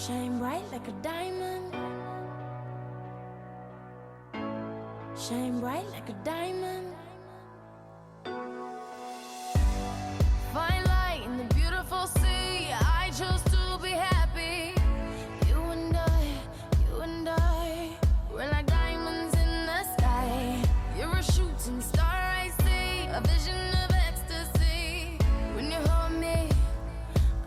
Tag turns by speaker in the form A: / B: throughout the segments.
A: Shine bright like a diamond. Shine bright like a diamond. Find light in the beautiful sea. I chose to be happy. You and I, we're like diamonds in the sky. You're a shooting star, I see, a vision of ecstasy. When you hold me,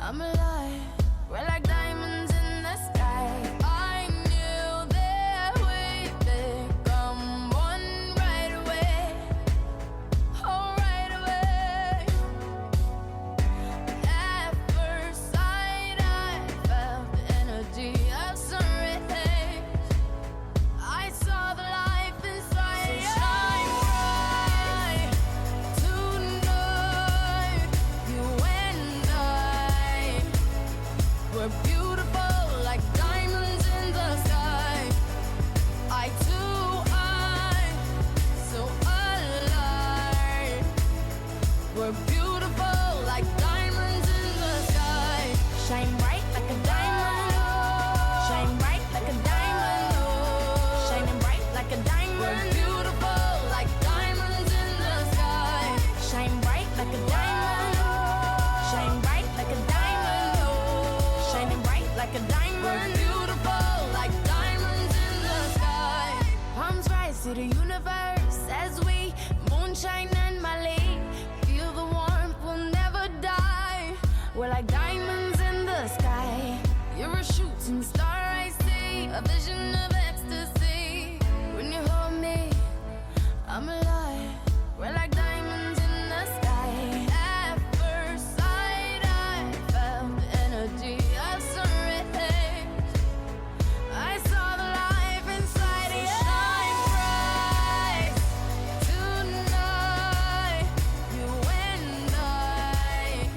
A: I'm alive. We're like diamonds in the sky. I knew that we'd become one right away. Oh, right away. At first sight, I felt the energy of sun rays. I saw the life inside you. So shine bright tonight. You and I, we're beautiful like diamonds in the sky. I too, so alive. We're beautiful like diamonds in the sky. Shine bright like a diamond. Shine bright like a diamond. Shining bright like a diamond. We're beautiful like diamonds in the sky. Shine bright like a diamond. Shine bright like a diamond. Shining bright like a diamond. We're beautiful like diamonds in the sky. Palms rise to the universe as we moonshine and Mali. Feel the warmth, we'll never die. We're like diamonds in the sky. You're a shooting star, I see, a vision of ecstasy. When you hold me, I'm alive. We're like diamonds in the sky. At first sight, I felt the energy of sun rays. I saw the life inside you. Shine bright tonight. You and I,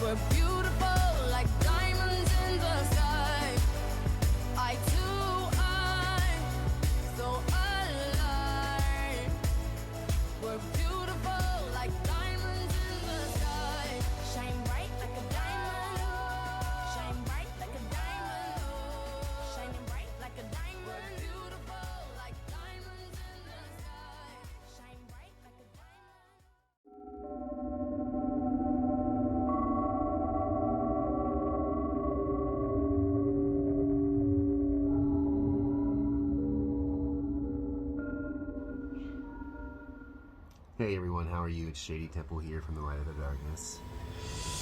A: we're beautiful like diamonds in the sky. I too, so alive. We're beautiful like diamonds in the sky. Shine bright like a diamond. Shine bright like a diamond. Shining bright like a diamond. We're beautiful like diamonds in the sky. Shine bright like a diamond.
B: Hey everyone, how are you? It's JD Temple here from the Light of the Darkness.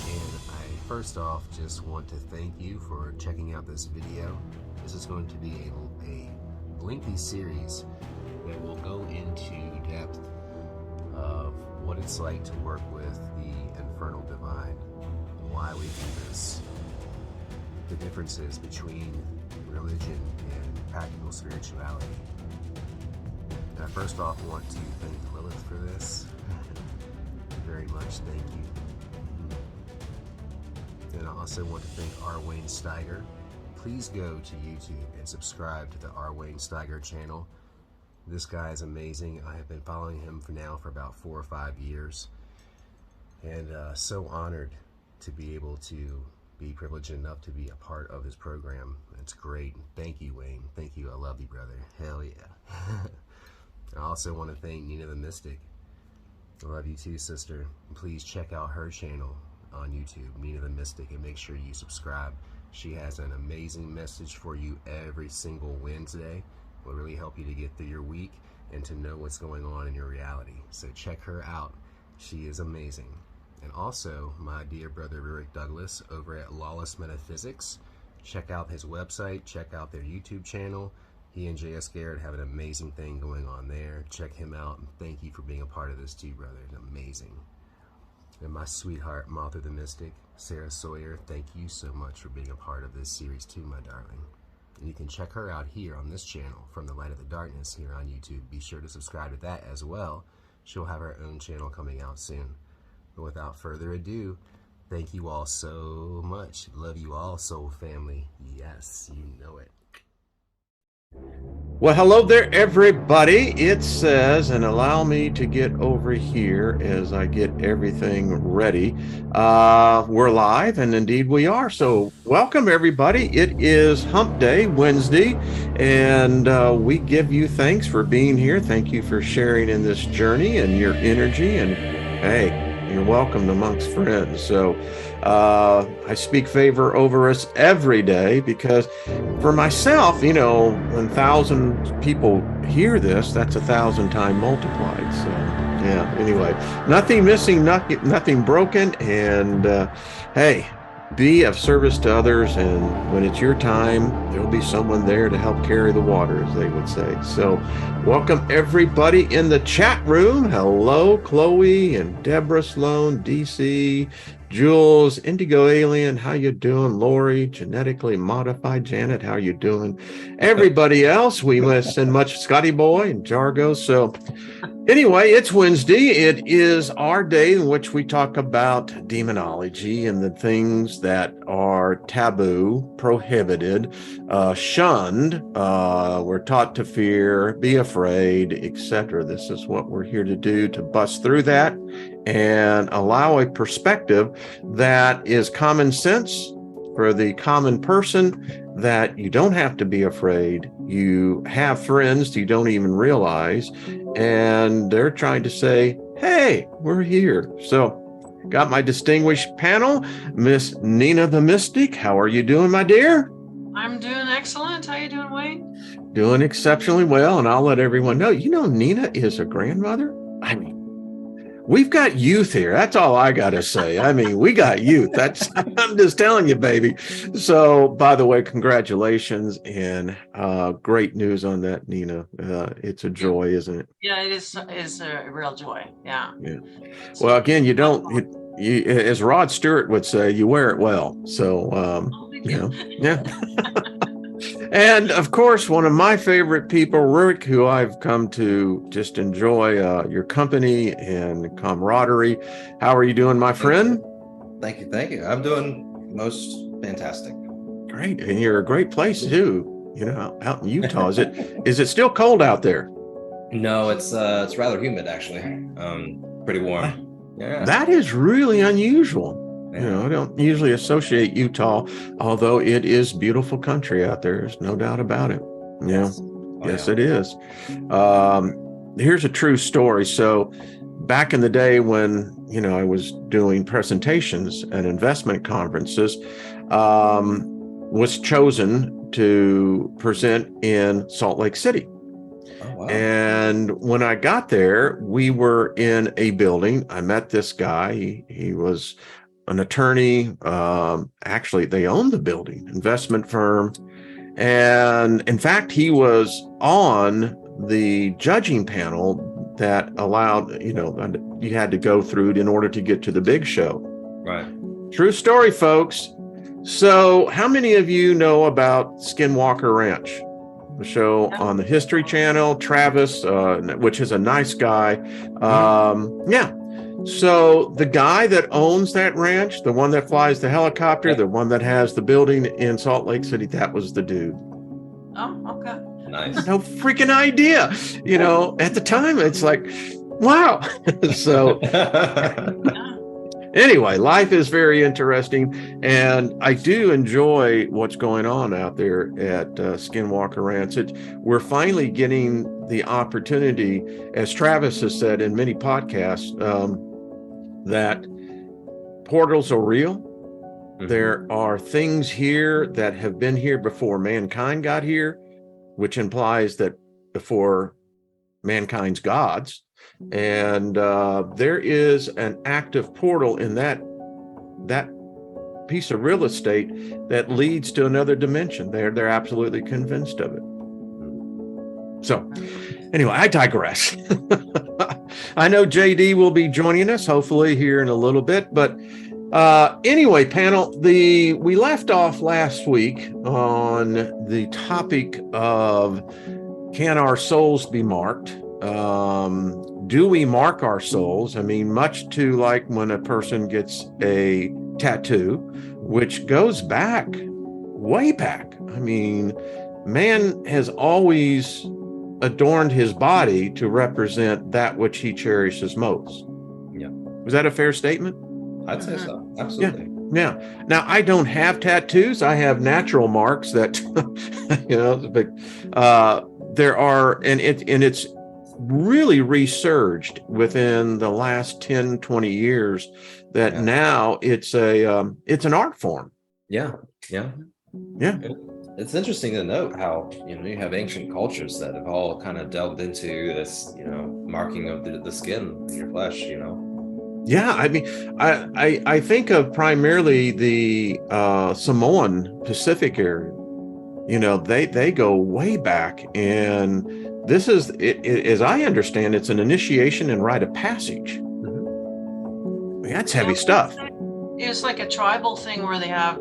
B: And I first off just want to thank you for checking out this video. This is going to be a lengthy series that will go into depth of what it's like to work with the infernal divine, why we do this, the differences between religion and practical spirituality. And I first off want to thank Lilith for this. Very much, thank you. And I also want to thank Wayne Steiger. Please go to YouTube and subscribe to the Wayne Steiger channel. This guy is amazing. I have been following him for about 4 or 5 years. And so honored to be able to be privileged enough to be a part of his program. It's great. Thank you, Wayne. Thank you. I love you, brother. Hell yeah. I also want to thank Nina the Mystic. I love you too, sister. Please check out her channel on YouTube, Nina the Mystic, and make sure you subscribe. She has an amazing message for you every single Wednesday. It will really help you to get through your week and to know what's going on in your reality. So check her out. She is amazing. And also, my dear brother Ruric Douglas over at Lawless Metaphysics. Check out his website. Check out their YouTube channel. He and J.S. Garrett have an amazing thing going on there. Check him out, and thank you for being a part of this too, brother. It's amazing. And my sweetheart, Mothra the Mystic, Sarah Sawyer, thank you so much for being a part of this series too, my darling. And you can check her out here on this channel, From the Light of the Darkness, here on YouTube. Be sure to subscribe to that as well. She'll have her own channel coming out soon. But without further ado, thank you all so much. Love you all, soul family. Yes, you know it.
C: Well, hello there, everybody. It says, and allow me to get over here as I get everything ready. We're live, and indeed we are. So, welcome, everybody. It is Hump Day, Wednesday, and we give you thanks for being here. Thank you for sharing in this journey and your energy. And hey, you're welcome amongst friends. So, I speak favor over us every day because for myself, when 1,000 people hear this, that's 1,000 times multiplied. So yeah, anyway, nothing missing, nothing broken. And hey, be of service to others. And when it's your time, there'll be someone there to help carry the water, as they would say. So welcome everybody in the chat room. Hello, Chloe and Deborah Sloan, DC, Jules, Indigo Alien, how you doing? Lori, Genetically Modified Janet, how you doing? Everybody else, we must send much Scotty Boy and Jargo. So anyway, it's Wednesday. It is our day in which we talk about demonology and the things that are taboo, prohibited, shunned. We're taught to fear, be afraid, etc. This is what we're here to do, to bust through that and allow a perspective that is common sense for the common person, that you don't have to be afraid. You have friends you don't even realize, and they're trying to say, hey, we're here. So got my distinguished panel, Miss Nina the Mystic. How are you doing, my dear?
D: I'm doing excellent. How you doing, Wayne?
C: Doing exceptionally well, and I'll let everyone know, Nina is a grandmother. I mean, we've got youth here. That's all I got to say. I mean, we got youth. I'm just telling you, baby. So, by the way, congratulations and great news on that, Nina. It's a joy, isn't it?
D: Yeah, it is. It's a real joy. Yeah.
C: So, well, again, you, as Rod Stewart would say, you wear it well. So, yeah. And of course, one of my favorite people, Ruric, who I've come to just enjoy your company and camaraderie. How are you doing, my friend?
E: Thank you. I'm doing most fantastic.
C: Great, and you're a great place too. Out in Utah. Is it still cold out there?
E: No, it's rather humid actually. Pretty warm.
C: Yeah. That is really unusual. I don't usually associate Utah, although it is beautiful country out there. There's no doubt about it. Yes, it is. Here's a true story. So back in the day when, I was doing presentations at investment conferences, was chosen to present in Salt Lake City. Oh, wow. And when I got there, we were in a building. I met this guy. He was an attorney. Actually, they owned the building, investment firm. And in fact, he was on the judging panel that allowed, you had to go through in order to get to the big show.
E: Right.
C: True story, folks. So how many of you know about Skinwalker Ranch? The show on the History Channel, Travis, which is a nice guy. Yeah. So the guy that owns that ranch, the one that flies the helicopter, the one that has the building in Salt Lake City, that was the dude.
D: Oh, okay.
E: Nice.
C: No freaking idea. At the time, it's like, wow. So anyway, life is very interesting. And I do enjoy what's going on out there at Skinwalker Ranch. We're finally getting the opportunity, as Travis has said in many podcasts, that portals are real. Mm-hmm. There are things here that have been here before mankind got here, which implies that before mankind's gods. And there is an active portal in that piece of real estate that leads to another dimension. They're absolutely convinced of it. So anyway, I digress. I know JD will be joining us hopefully here in a little bit, but anyway, panel, we left off last week on the topic of, can our souls be marked? Do we mark our souls? I mean, much to like when a person gets a tattoo, which goes back, way back. I mean, man has always adorned his body to represent that which he cherishes most.
E: Yeah.
C: Was that a fair statement?
E: I'd say so. Absolutely.
C: Yeah. Now, I don't have tattoos. I have natural marks that, but there are, and it's really resurged within the last 10, 20 years that now it's an art form.
E: Yeah. Yeah.
C: Yeah.
E: It's interesting to note how, you have ancient cultures that have all kind of delved into this, marking of the skin in your flesh,
C: Yeah, I mean, I think of primarily the Samoan Pacific area. They go way back, and this is, as I understand, it's an initiation and rite of passage. I mean, that's heavy stuff.
D: It's like a tribal thing where they have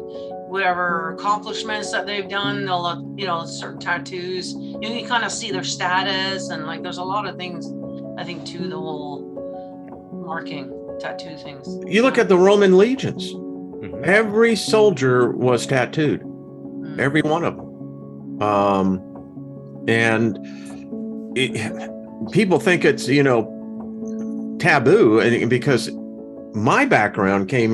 D: whatever accomplishments that they've done. They'll, certain tattoos. You kind of see their status, and like there's a lot of things, I think, to the whole marking tattoo things.
C: You look at the Roman legions. Every soldier was tattooed. Every one of them. People think it's, taboo, and because my background came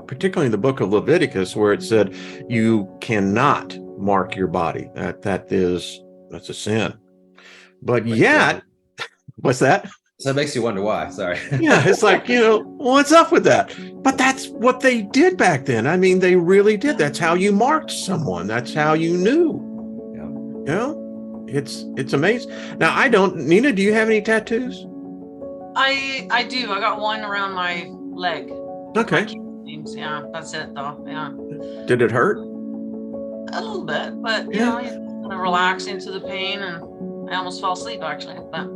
C: particularly in the book of Leviticus, where it said you cannot mark your body. That's a sin. But yet, what's that?
E: So it makes you wonder why. Sorry.
C: Yeah, it's like, what's up with that? But that's what they did back then. I mean, they really did. That's how you marked someone. That's how you knew. Yeah. It's amazing. Now, Nina, do you have any tattoos?
D: I do. I got one around my leg.
C: Okay.
D: Yeah, that's it though. Yeah.
C: Did it hurt?
D: A little bit, but you kind of relax into the pain, and I almost fell asleep actually. But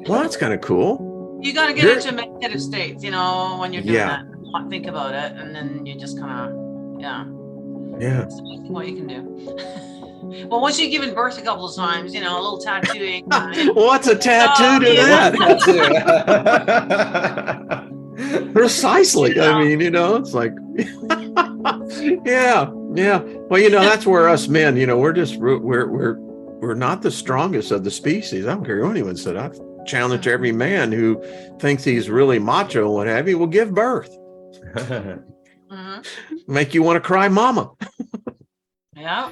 C: well, that's kind of cool.
D: You got to get into meditative states, when you're doing that. Not think about it, and then you just kind of,
C: yeah.
D: It's amazing what you can do. Well, once you've given birth a couple of times, a little tattooing.
C: What's a tattoo to that? Precisely. I mean, it's like, yeah. Well, that's where us men, we're not the strongest of the species. I don't care what anyone said. I've challenged every man who thinks he's really macho and what have you will give birth. Make you want to cry mama.
D: Yeah.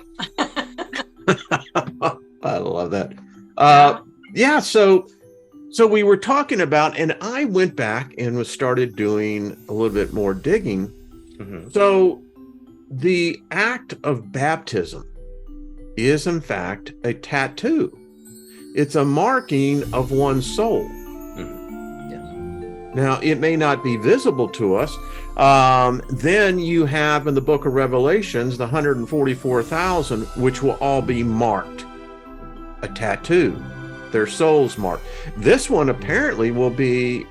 C: I love that. So we were talking about, and I went back and started doing a little bit more digging. So the act of baptism is in fact a tattoo. It's a marking of one's soul. Now, it may not be visible to us. Then you have in the book of Revelations, the 144,000, which will all be marked. A tattoo. Their souls marked. This one apparently will be,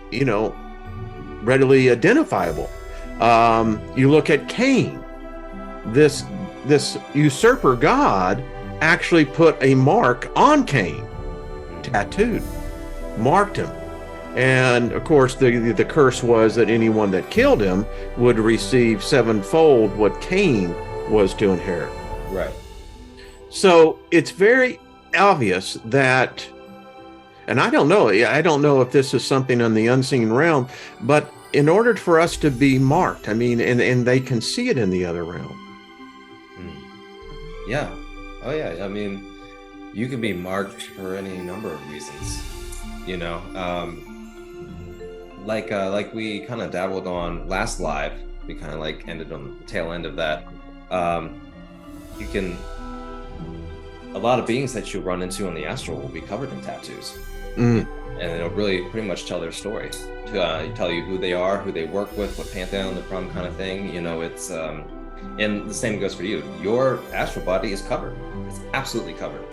C: readily identifiable. You look at Cain. This usurper God actually put a mark on Cain. Tattooed. Marked him. And of course, the curse was that anyone that killed him would receive sevenfold what Cain was to inherit.
E: Right.
C: So it's very obvious that, and I don't know if this is something in the unseen realm, but in order for us to be marked, I mean, and they can see it in the other realm.
E: Yeah. Oh yeah. I mean, you can be marked for any number of reasons, like we kind of dabbled on last live, we kind of like ended on the tail end of that. A lot of beings that you run into on the astral will be covered in tattoos. And it'll really pretty much tell their story, tell you who they are, who they work with, what pantheon they're from, kind of thing. It's and the same goes for you. Your astral body is covered. It's absolutely covered.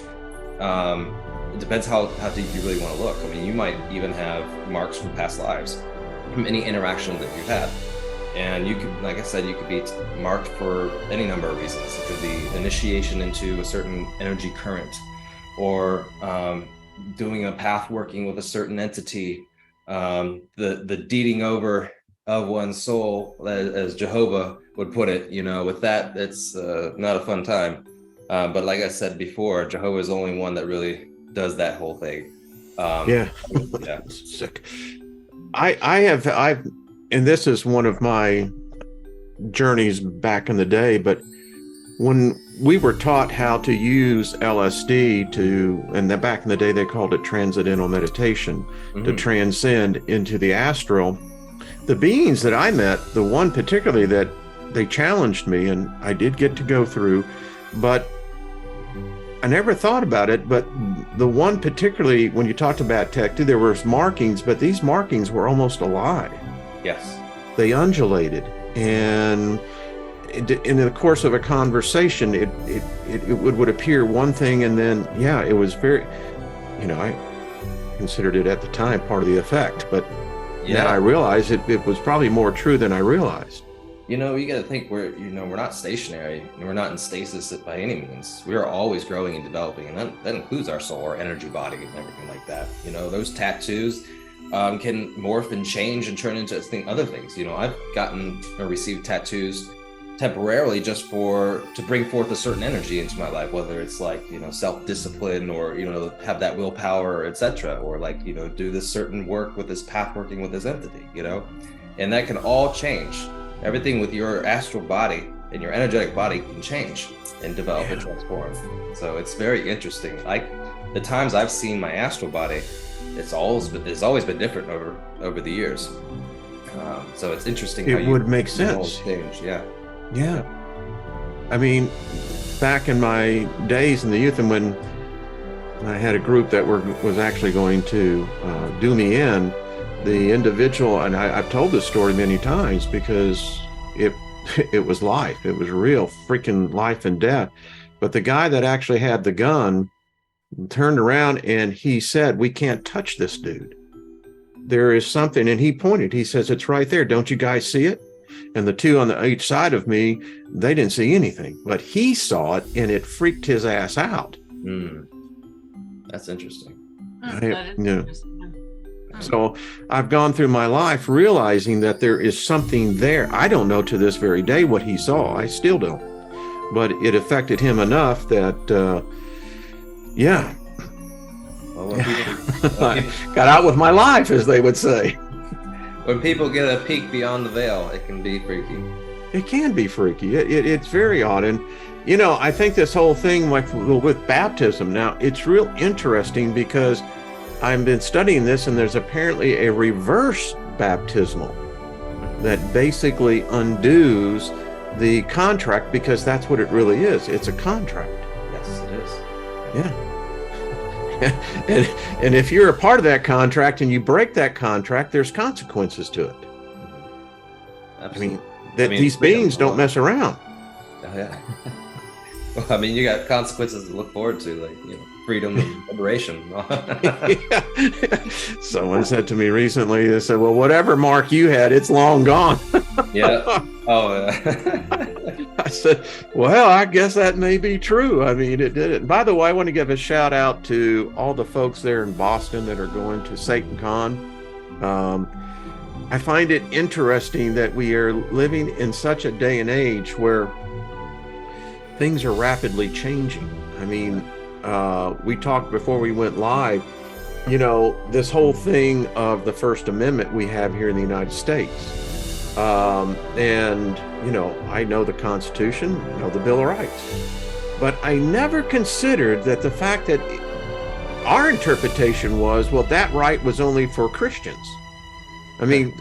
E: It depends how deep you really want to look. I mean, you might even have marks from past lives, from any interaction that you've had. And you could, like I said, you could be marked for any number of reasons. It could be initiation into a certain energy current, or doing a path working with a certain entity, the deeding over of one's soul, as Jehovah would put it. With that, it's not a fun time. But like I said before, Jehovah's the only one that really does that whole thing.
C: Yeah. Sick. I've and this is one of my journeys back in the day, but when we were taught how to use LSD and back in the day they called it transcendental meditation, to transcend into the astral, the beings that I met, the one particularly that they challenged me, and I did get to go through, but I never thought about it, but the one particularly, when you talked about tech, there was markings, but these markings were almost alive.
E: Yes.
C: They undulated, and in the course of a conversation, it would appear one thing, and then, yeah, it was very, I considered it at the time part of the effect, but now I realize it was probably more true than I realized.
E: You got to think we're not stationary, and we're not in stasis by any means. We are always growing and developing, and that includes our soul, our energy body, and everything like that. Those tattoos can morph and change and turn into other things. I've gotten or received tattoos temporarily just to bring forth a certain energy into my life, whether it's like self-discipline, or have that willpower, etc., or like do this certain work with this path, working with this entity, and that can all change. Everything with your astral body and your energetic body can change and develop and transform. So it's very interesting. The times I've seen my astral body, it's always been different over the years. So it's interesting.
C: It would make sense.
E: Change. Yeah.
C: I mean, back in my days in the youth, and when I had a group that was actually going to do me in, the individual, and I've told this story many times because it was life. It was real freaking life and death. But the guy that actually had the gun turned around and he said, "We can't touch this dude. There is something," and he pointed. He says, "It's right there. Don't you guys see it?" And the two on each side of me, they didn't see anything, but he saw it, and it freaked his ass out.
E: That's interesting.
C: So I've gone through my life realizing that there is something there. I don't know to this very day what he saw. I still don't. But it affected him enough that,
E: Well, when people,
C: I got out with my life, as they would say.
E: When people get a peek beyond the veil, it can be freaky.
C: It can be freaky. It's very odd. And, I think this whole thing with baptism now, it's real interesting because I've been studying this, and there's apparently a reverse baptismal that basically undoes the contract, because that's what it really is. It's a contract.
E: Yes, it is.
C: Yeah. and if you're a part of that contract and you break that contract, there's consequences to it.
E: Absolutely.
C: These beings don't mess around.
E: Oh, yeah. Well, you got consequences to look forward to, like, freedom and liberation.
C: Someone said to me recently, they said, "Well, whatever mark you had, it's long gone."
E: Yeah. Oh, yeah.
C: I said, "Well, I guess that may be true." It did it. By the way, I want to give a shout out to all the folks there in Boston that are going to SatanCon. I find it interesting that we are living in such a day and age where things are rapidly changing. We talked before we went live, this whole thing of the First Amendment we have here in the United States. And, I know the Constitution, I know the Bill of Rights, but I never considered that the fact that our interpretation was, well, that right was only for Christians.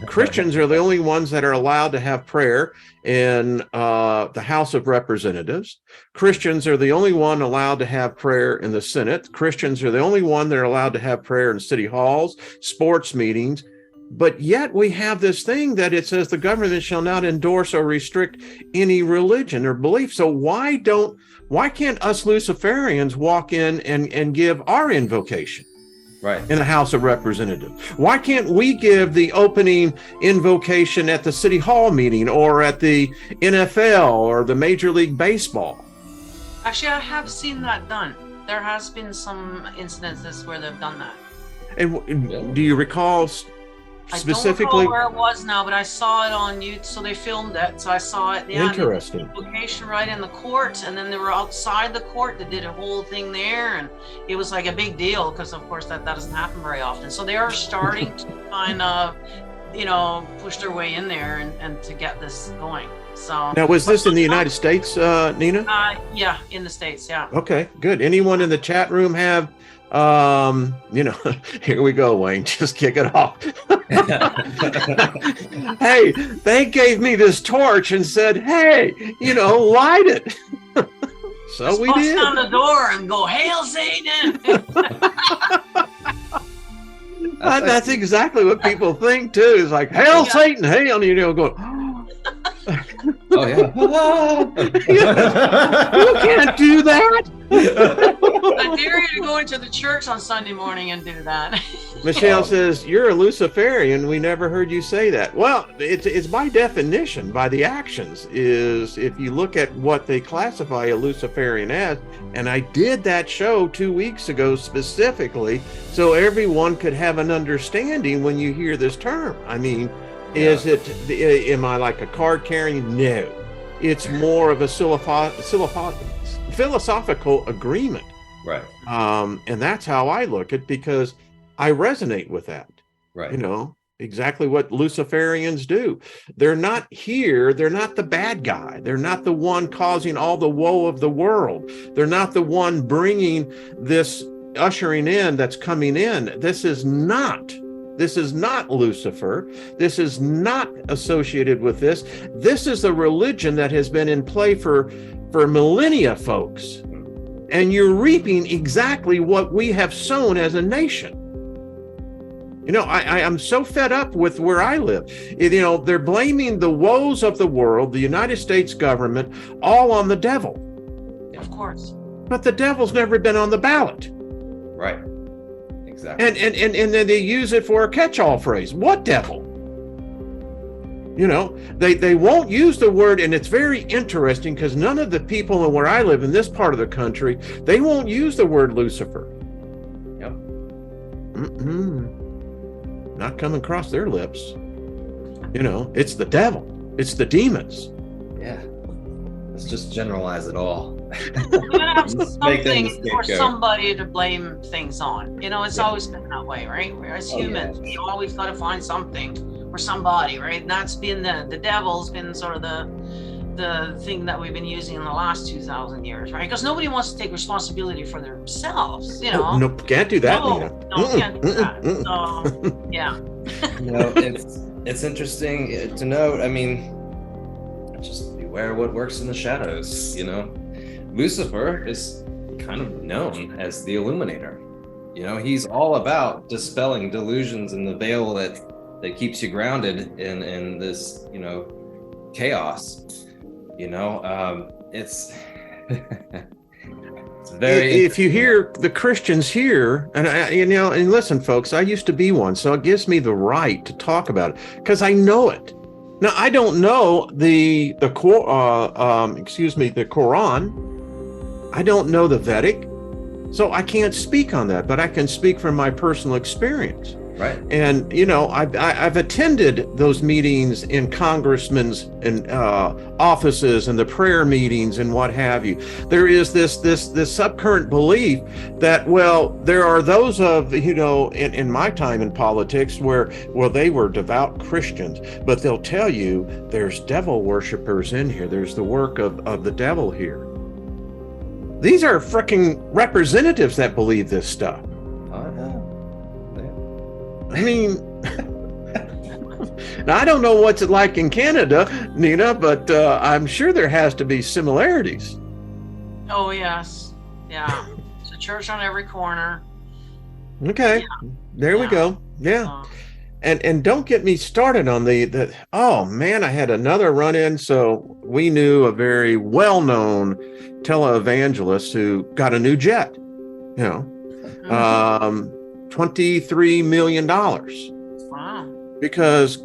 C: Christians are the only ones that are allowed to have prayer in the House of Representatives. Christians are the only one allowed to have prayer in the Senate. Christians are the only one that are allowed to have prayer in city halls, sports meetings. But yet we have this thing that it says the government shall not endorse or restrict any religion or belief. So why can't us Luciferians walk in and give our invocation?
E: Right.
C: In the House of Representatives? Why can't we give the opening invocation at the City Hall meeting or at the NFL or the Major League Baseball?
D: Actually, I have seen that done. There has been some incidences where they've done that.
C: And do you recall specifically?
D: I don't recall where it was now, but I saw it on YouTube. So they filmed it. So I saw it. Yeah,
C: Interesting.
D: Location right in the court, and then they were outside the court. They did a whole thing there, and it was like a big deal because, of course, that doesn't happen very often. So they are starting to kind of, push their way in there and to get this going. So
C: now, was this in the United States, Nina?
D: Yeah, in the States. Yeah.
C: Okay, good. Anyone in the chat room have? Here we go, Wayne. Just kick it off. Hey, they gave me this torch and said, "Hey, light it." So
D: just
C: we
D: bust
C: did.
D: on the door and go, "Hail Satan!"
C: That's exactly what people think too. It's like, "Hail Satan, hail!" Go.
E: Oh yeah.
C: You can't do that.
D: I dare you to go into the church on Sunday morning and do that.
C: Michelle says, "You're a Luciferian. We never heard you say that." Well, it's by definition, by the actions, is if you look at what they classify a Luciferian as, and I did that show 2 weeks ago specifically so everyone could have an understanding when you hear this term. I mean, am I like a card carrying? No. It's more of a philosophical agreement.
E: Right.
C: And that's how I look at it, because I resonate with that.
E: Right.
C: Exactly what Luciferians do. They're not here. They're not the bad guy. They're not the one causing all the woe of the world. They're not the one bringing this ushering in that's coming in. This is not Lucifer. This is not associated with this. This is a religion that has been in play for millennia, folks. And you're reaping exactly what we have sown as a nation. I'm so fed up with where I live. They're blaming the woes of the world, the United States government, all on the devil.
D: Of course. But
C: the devil's never been on the ballot.
E: Right. Exactly.
C: And then they use it for a catch-all phrase. What devil? They won't use the word, and it's very interesting because none of the people where I live in this part of the country, they won't use the word Lucifer.
E: Yep.
C: Not coming across their lips. It's the devil. It's the demons.
E: Yeah. Let's just generalize it all.
D: We're gonna have something for somebody to blame things on. It's always been that way, right? As humans, we always got to find something or somebody, right? And that's been the devil's been sort of the thing that we've been using in the last 2,000 years, right? Because nobody wants to take responsibility for themselves,
C: No, can't do that.
D: No, can't do that. So, yeah.
E: It's interesting to note. I mean, just beware what works in the shadows. Lucifer is kind of known as the illuminator. He's all about dispelling delusions and the veil that keeps you grounded in this, chaos. It's it's very. If
C: you hear the Christians here, and listen, folks, I used to be one, so it gives me the right to talk about it because I know it. Now, I don't know the Quran. I don't know the Vedic, so I can't speak on that, but I can speak from my personal experience.
E: Right.
C: And, I've attended those meetings in congressmen's and offices and the prayer meetings and what have you. There is this subcurrent belief that, there are those of, in my time in politics where, they were devout Christians, but they'll tell you there's devil worshipers in here. There's the work of the devil here. These are freaking representatives that believe this stuff. I mean, now I don't know what's it like in Canada, Nina, but I'm sure there has to be similarities.
D: Oh, yes. Yeah. It's a church on every corner.
C: Okay. Yeah. There we go. Yeah. And don't get me started on the oh man, I had another run-in. So we knew a very well-known televangelist who got a new jet, $23 million.
D: Wow.
C: Because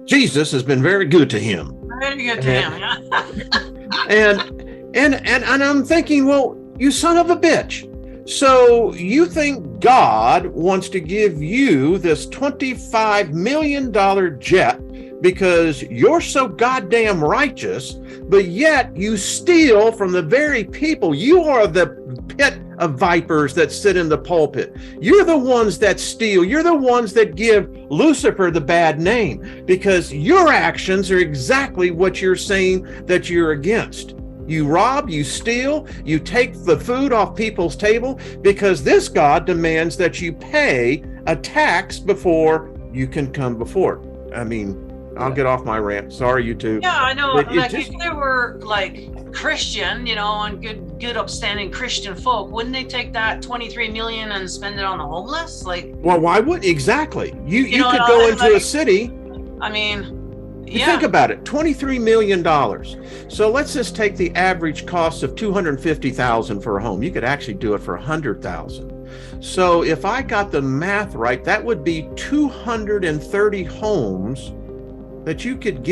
C: Jesus has been very good to him.
D: Very good to him, yeah.
C: and I'm thinking, well, you son of a bitch. So you think God wants to give you this $25 million jet because you're so goddamn righteous, but yet you steal from the very people. You are the pit of vipers that sit in the pulpit. You're the ones that steal. You're the ones that give Lucifer the bad name because your actions are exactly what you're saying that you're against. You rob, you steal, you take the food off people's table because this God demands that you pay a tax before you can come before. I mean, I'll get off my rant. Sorry, you two.
D: Yeah, I know.
C: It
D: Like
C: just-
D: if they were like Christian, you know, and good upstanding Christian folk, wouldn't they take that 23 million and spend it on the homeless? Like,
C: Well, why wouldn't exactly? You
D: know,
C: could go
D: and
C: into a
D: like-
C: city.
D: I mean,
C: You
D: yeah.
C: think about it, $23 million. So let's just take the average cost of $250,000 for a home. You could actually do it for $100,000. So if I got the math right, that would be 230 homes that you could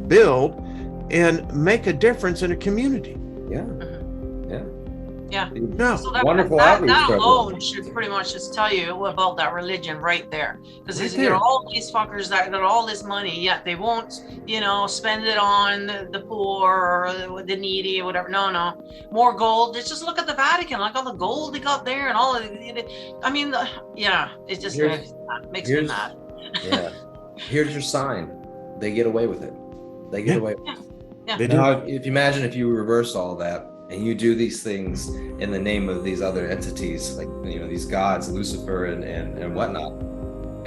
C: build, and make a difference in a community.
E: Yeah.
D: Yeah.
C: No.
D: So that,
E: Wonderful
D: that,
E: outreach
D: that
E: program.
D: alone should pretty much just tell you about that religion right there. Because
C: Right
D: you know
C: there.
D: all these fuckers that got all this money, yet they won't, you know, spend it on the poor or the needy or whatever. No, more gold. Just look at the Vatican, like all the gold they got there and all of it. I mean, yeah, it just
E: Here's-
D: makes me mad.
E: Yeah. Here's your sign. They get away with it. They get
C: Yeah.
E: away with it.
D: Yeah.
C: They do.
E: Now, if you imagine if you reverse all that and you do these things in the name of these other entities, like, you know, these gods, Lucifer and whatnot.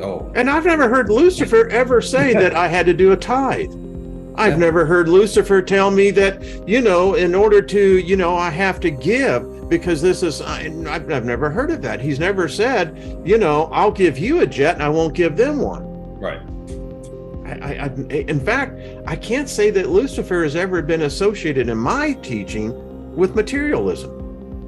E: Oh,
C: And I've never heard Lucifer ever say that I had to do a tithe. I've
E: Yeah.
C: never heard Lucifer tell me that, you know, in order to, you know, I have to give because this is, I've never heard of that. He's never said, you know, I'll give you a jet and I won't give them one.
E: right.
C: In fact, I can't say that Lucifer has ever been associated in my teaching with materialism.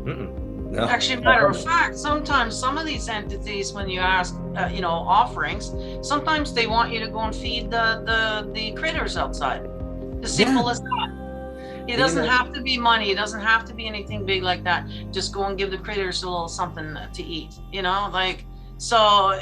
E: Mm-mm. No.
D: Actually, matter of fact, sometimes some of these entities, when you ask, you know, offerings, sometimes they want you to go and feed the critters outside. As simple as that. It doesn't have to be money. It doesn't have to be anything big like that. Just go and give the critters a little something to eat. You know, like so.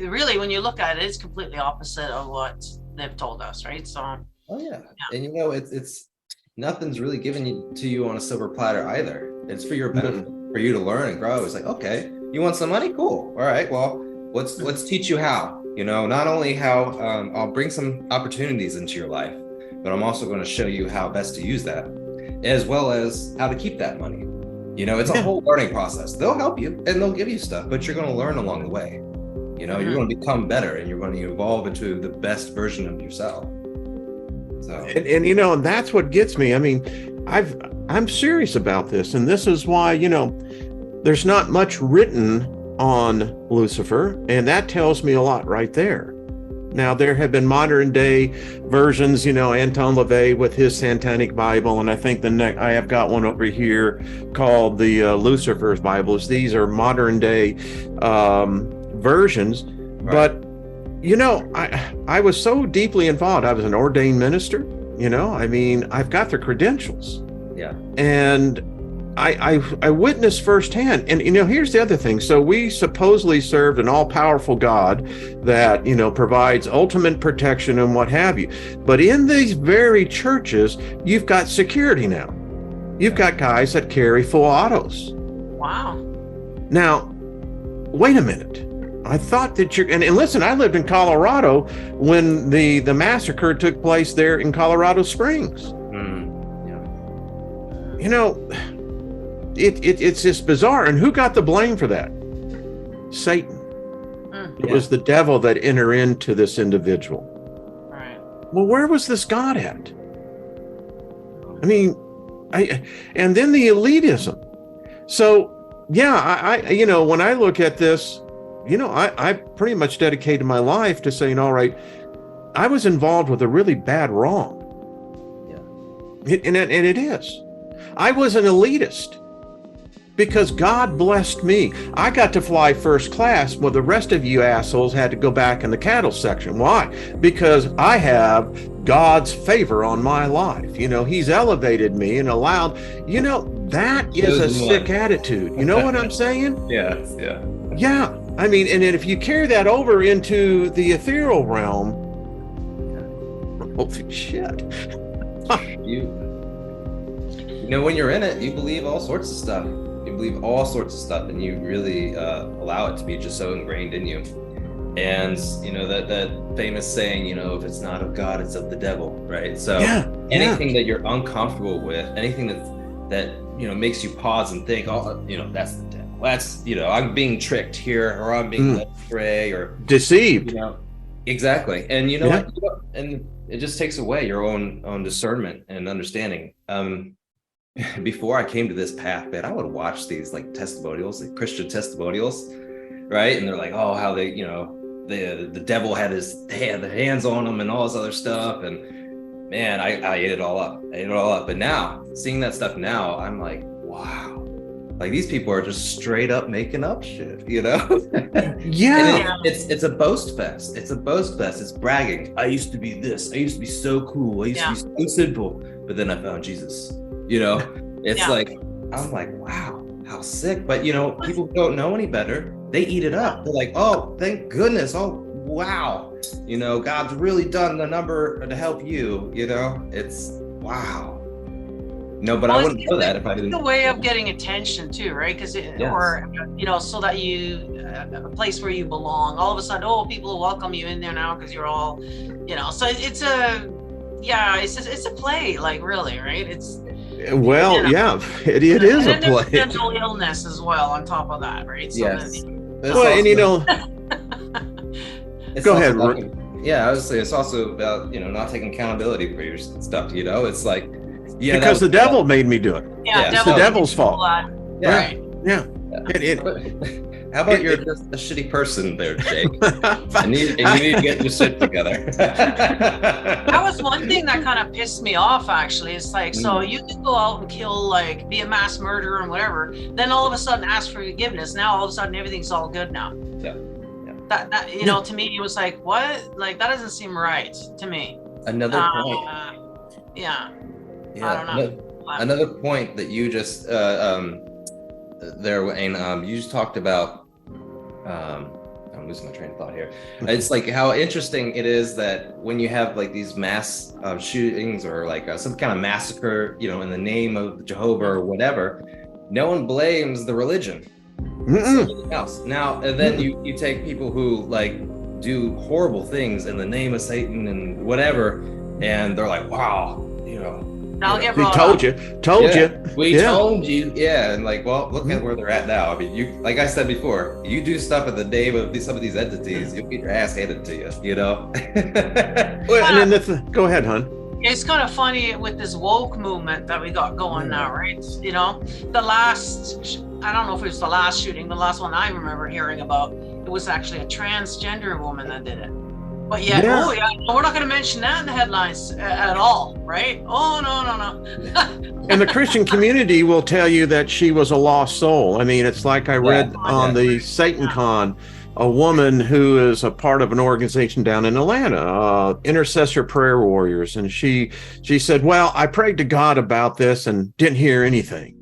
D: Really, when you look at it, it's completely opposite of what they've told us, right? So.
E: Oh yeah. And you know, it's nothing's really given to you on a silver platter either. It's for your benefit, for you to learn and grow. It's like, okay, you want some money? Cool. All right. Well, let's teach you how. You know, not only how I'll bring some opportunities into your life, but I'm also going to show you how best to use that, as well as how to keep that money. You know, it's a whole learning process. They'll help you and they'll give you stuff, but you're going to learn along the way. You know, you're going to become better and you're going to evolve into the best version of yourself. So,
C: And you know, and that's what gets me. I mean, I'm serious about this, and this is why, you know, there's not much written on Lucifer, and that tells me a lot right there. Now, there have been modern day versions, you know, Anton LaVey with his Satanic Bible, and I think I have got one over here called the Lucifer's Bibles. These are modern day versions, but you know, I was so deeply involved. I was an ordained minister, you know, I mean, I've got the credentials.
E: yeah.
C: And I witnessed firsthand. And, you know, here's the other thing. So we supposedly served an all-powerful God that, you know, provides ultimate protection and what have you. But in these very churches, you've got security now. You've got guys that carry full autos.
D: Wow.
C: Now, wait a minute. I thought that and listen, I lived in Colorado when the massacre took place there in Colorado Springs. You know, it's just bizarre. And who got the blame for that? Satan. It was the devil that entered into this individual.
D: Right.
C: Well, where was this God at? I mean, and then the elitism. So, yeah, I you know, when I look at this, you know, I pretty much dedicated my life to saying, all right, I was involved with a really bad wrong.
E: Yeah.
C: And it is. I was an elitist. because God blessed me. I got to fly first class, while the rest of you assholes had to go back in the cattle section. Why? Because I have God's favor on my life. You know, he's elevated me and allowed, you know, that is a sick attitude. You know what I'm saying?
E: Yeah.
C: Yeah. I mean, and then if you carry that over into the ethereal realm, holy shit.
E: You know, when you're in it, you believe all sorts of stuff. You believe all sorts of stuff, and you really allow it to be just so ingrained in you. And you know that famous saying, you know, if it's not of God, it's of the devil, right? So anything that you're uncomfortable with, anything that you know makes you pause and think, oh, you know, that's the devil. That's, you know, I'm being tricked here, or I'm being led astray, or
C: deceived.
E: You know, exactly. And you know what? And it just takes away your own discernment and understanding. Before I came to this path, man, I would watch these like testimonials, like Christian testimonials, right? And they're like, oh, how they, you know, the devil had the hands on them and all this other stuff. And man, I ate it all up. But now, seeing that stuff now, I'm like, wow, like these people are just straight up making up shit, you know? It's a boast fest. It's bragging. I used to be this. I used to be so cool. I used to be so simple. But then I found Jesus. You know, it's like, I'm like, wow, how sick. But, you know, people don't know any better. They eat it up. They're like, oh, thank goodness. Oh, wow. You know, God's really done the number to help you. You know, it's wow. No, but I wouldn't know that if I didn't.
D: It's a way of getting attention too, right? Because or, you know, so that you, a place where you belong. All of a sudden, oh, people will welcome you in there now because you're all, you know, so it's a play, like really, right? It's,
C: well,
D: you know,
C: it is a play.
D: There's mental illness as well on top of that, right? So
C: and you know, go ahead.
E: I would say it's also about, you know, not taking accountability for your stuff. You know, it's like,
C: because the devil made me do it. It's the devil's fault.
E: Right.
C: Yeah.
E: How about you're just a shitty person there, Jake? and you need to get your shit together.
D: That was one thing that kind of pissed me off, actually. It's like, so you can go out and kill, like, be a mass murderer and whatever, then all of a sudden ask for forgiveness. Now all of a sudden everything's all good now. That you know, to me, it was like, what? Like, that doesn't seem right to me.
E: Another point.
D: I don't know.
E: Another point that you just there, Wayne, you just talked about, I'm losing my train of thought here. It's like how interesting it is that when you have like these mass shootings or like some kind of massacre, you know, in the name of Jehovah or whatever, no one blames the religion. Something else. Now, and then you take people who like do horrible things in the name of Satan and whatever, and they're like, wow, you know,
C: we told you.
E: We told you. Yeah. And like, well, look at where they're at now. I mean, you, like I said before, you do stuff in the name of some of these entities, you'll get your ass handed to you, you know?
C: Well, and then go ahead, hon.
D: It's kind of funny with this woke movement that we got going now, right? You know, the last, I don't know if it was the last shooting, the last one I remember hearing about, it was actually a transgender woman that did it. But yet, we're not going to mention that in the headlines at all, right? Oh, no.
C: And the Christian community will tell you that she was a lost soul. I mean, it's like I read on the Satan Con, a woman who is a part of an organization down in Atlanta, Intercessor Prayer Warriors. And she said, well, I prayed to God about this and didn't hear anything.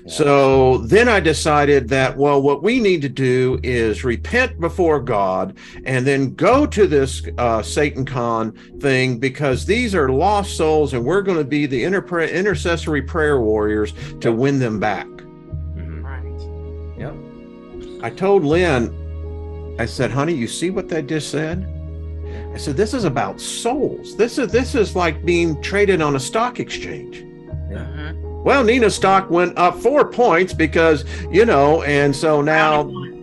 C: So then I decided that, well, what we need to do is repent before God and then go to this Satan Con thing, because these are lost souls and we're going to be the intercessory prayer warriors to win them back.
D: Right.
C: Yep. I told Lynn, I said, honey, you see what they just said? I said, this is about souls. This is like being traded on a stock exchange. Well, Nina's stock went up 4 points because, you know, and so now.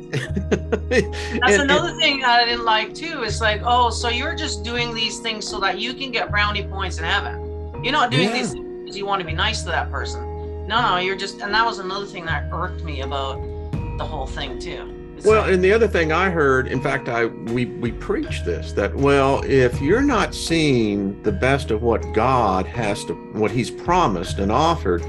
D: That's another thing that I didn't like too. It's like, oh, so you're just doing these things so that you can get brownie points in heaven. You're not doing these things because you want to be nice to that person. No, you're just, and that was another thing that irked me about the whole thing too.
C: Well, and the other thing I heard, in fact, we preached this, that, well, if you're not seeing the best of what God has to, what he's promised and offered,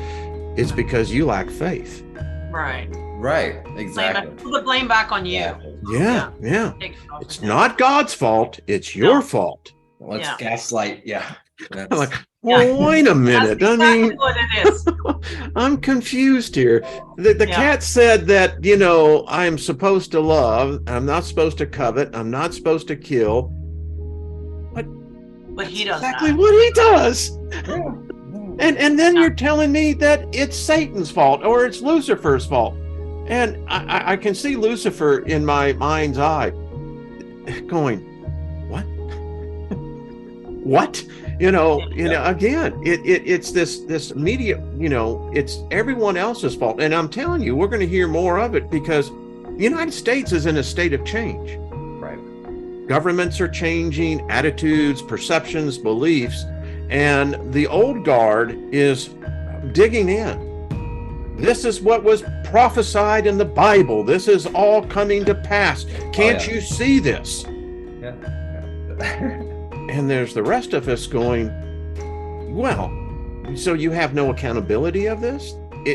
C: it's because you lack faith.
D: Right.
E: Right. Exactly.
D: Put the blame back on you.
C: Yeah.
D: Take it off
C: It's
D: of them.
C: not God's fault. It's your
D: No.
C: fault.
E: Let's
D: Yeah.
E: gaslight. Yeah.
C: I'm like, well, wait a
D: That's
C: minute.
D: exactly
C: I mean,
D: what it is.
C: I'm confused here. The
D: Yeah.
C: cat said that, you know, I'm supposed to love, I'm not supposed to covet, I'm not supposed to kill.
D: But he does
C: Exactly
D: that.
C: what he does.
E: Yeah.
C: And then
D: Yeah.
C: you're telling me that it's Satan's fault or it's Lucifer's fault. And I can see Lucifer in my mind's eye going, what? What? You know, again, it's this media, you know, it's everyone else's fault. And I'm telling you, we're going to hear more of it because the United States is in a state of change.
E: Right.
C: Governments are changing, attitudes, perceptions, beliefs, and the old guard is digging in. This is what was prophesied in the Bible. This is all coming to pass. Can't you see this?
E: Yeah.
C: And there's the rest of us going, well, so you have no accountability of this?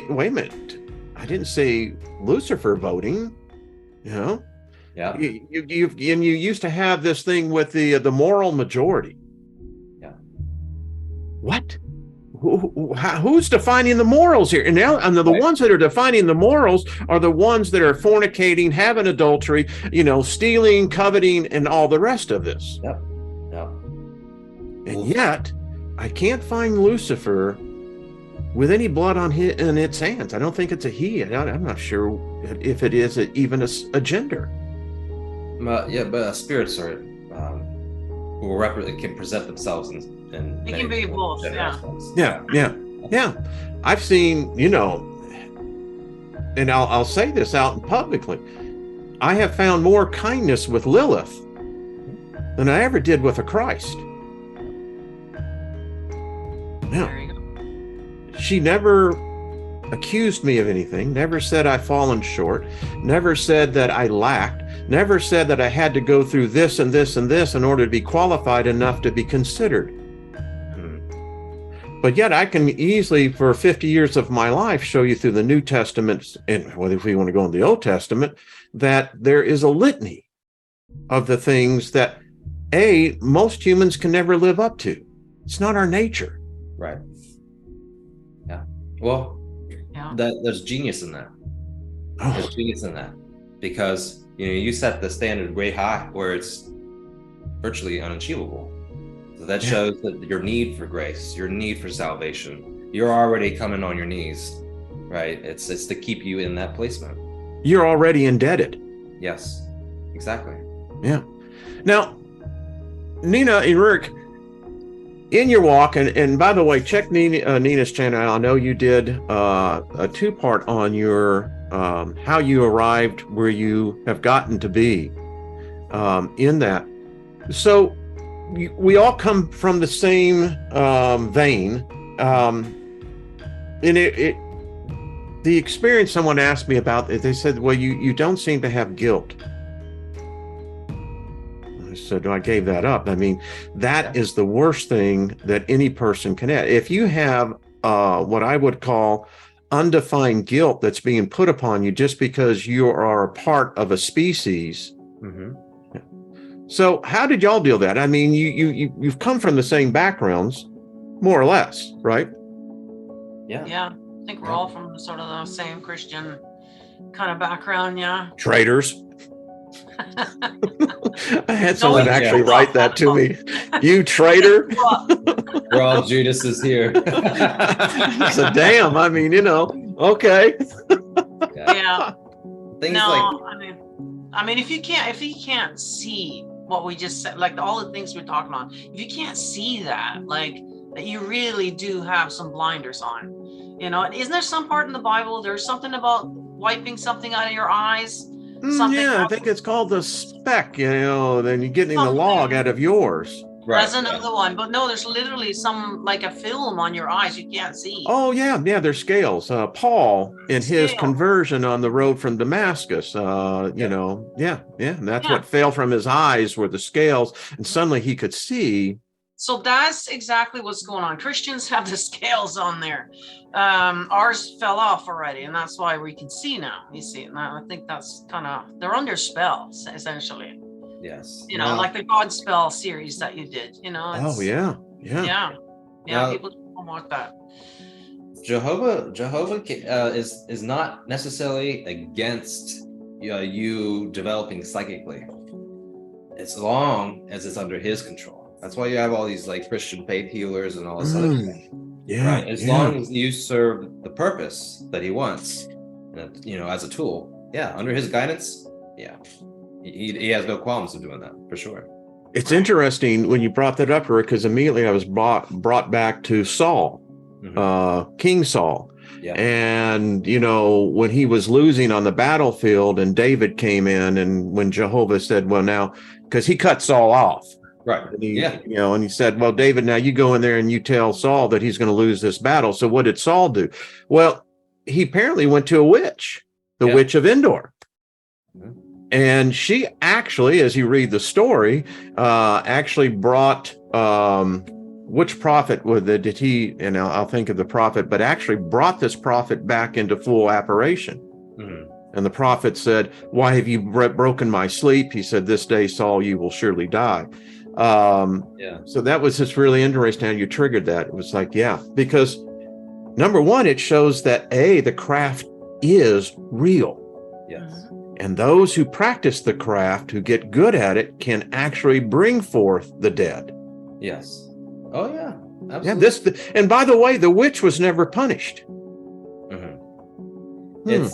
C: Wait a minute. I didn't say Lucifer voting, you know?
E: Yeah.
C: You used to have this thing with the moral majority.
E: Yeah.
C: What? Who's defining the morals here? And now, the
E: Right.
C: ones that are defining the morals are the ones that are fornicating, having adultery, you know, stealing, coveting, and all the rest of this.
E: Yep. Yep.
C: And yet, I can't find Lucifer with any blood on in its hands. I don't think it's a he. I'm not sure if it is even a gender.
E: But spirits are who can present themselves in
D: It can be both. Yeah.
C: Yeah. I've seen, you know, and I'll say this out publicly. I have found more kindness with Lilith than I ever did with a Christ. Now,
D: There you go.
C: she never accused me of anything, never said I've fallen short, never said that I lacked, never said that I had to go through this and this and this in order to be qualified enough to be considered. But yet I can easily, for 50 years of my life, show you through the New Testament, and whether if we want to go in the Old Testament, that there is a litany of the things that, most humans can never live up to. It's not our nature.
E: Right. Yeah. Well, there's genius in that. There's genius in that because you set the standard way high where it's virtually unachievable. So that shows that your need for grace, your need for salvation, you're already coming on your knees, right? It's to keep you in that placement.
C: You're already indebted.
E: Yes, exactly.
C: Yeah. Now, Nina and Ruric, in your walk, and by the way, check Nina's channel. I know you did a 2-part on your how you arrived where you have gotten to be in that. So we all come from the same vein, and the experience someone asked me about it, they said, well, you don't seem to have guilt. I said, I gave that up. I mean, that is the worst thing that any person can have. If you have what I would call undefined guilt that's being put upon you just because you are a part of a species.
E: Mm-hmm.
C: So how did y'all deal with that? I mean, you've come from the same backgrounds, more or less, right?
E: Yeah.
D: Yeah. I think we're all from sort of the same Christian kind of background. Yeah.
C: Traitors. I had someone actually write that to me. You traitor.
E: We're all Judases here.
C: So damn, I mean, okay.
D: Yeah.
E: Things
D: I mean, if you can't see what we just said, like all the things we're talking about, if you can't see that, like that you really do have some blinders on, isn't there some part in the Bible, there's something about wiping something out of your eyes?
C: Yeah, I think it's called the speck, then you're getting the log out of yours.
E: Right.
D: That's another one. But no, there's literally like a film on your eyes you can't see.
C: Oh, yeah, there's scales. Paul, in his conversion on the road from Damascus, and that's what fell from his eyes were the scales, and suddenly he could see
D: So that's exactly what's going on. Christians have the scales on there. Ours fell off already, and that's why we can see now. You see, and I think that's kind of, they're under spells, essentially.
E: Yes.
D: You know, like the God Spell series that you did, you know.
C: Oh, yeah.
D: Yeah.
E: Now,
D: People don't want that.
E: Jehovah is not necessarily against you developing psychically, as long as it's under his control. That's why you have all these like Christian faith healers and all this other stuff.
C: Yeah.
E: Right. As long as you serve the purpose that he wants, you know, as a tool. Yeah. Under his guidance. Yeah. He has no qualms of doing that for sure.
C: It's interesting when you brought that up, Rick, because immediately I was brought back to Saul, King Saul.
E: Yeah.
C: And, you know, when he was losing on the battlefield and David came in, and when Jehovah said, well, now, because he cut Saul off.
E: Right.
C: And you know, and he said, well, David, now you go in there and you tell Saul that he's going to lose this battle. So what did Saul do? Well, he apparently went to a witch, the witch of Endor. And she actually, as you read the story, actually brought, which prophet did he, and I'll think of the prophet, but actually brought this prophet back into full apparition. And the prophet said, why have you broken my sleep? He said, this day, Saul, you will surely die. So that was just really interesting how you triggered that. It was like, yeah, because number one, it shows that the craft is real.
E: Yes.
C: And those who practice the craft, who get good at it, can actually bring forth the dead.
E: Yes. Oh yeah. Absolutely.
C: Yeah. And by the way, the witch was never punished.
E: It's,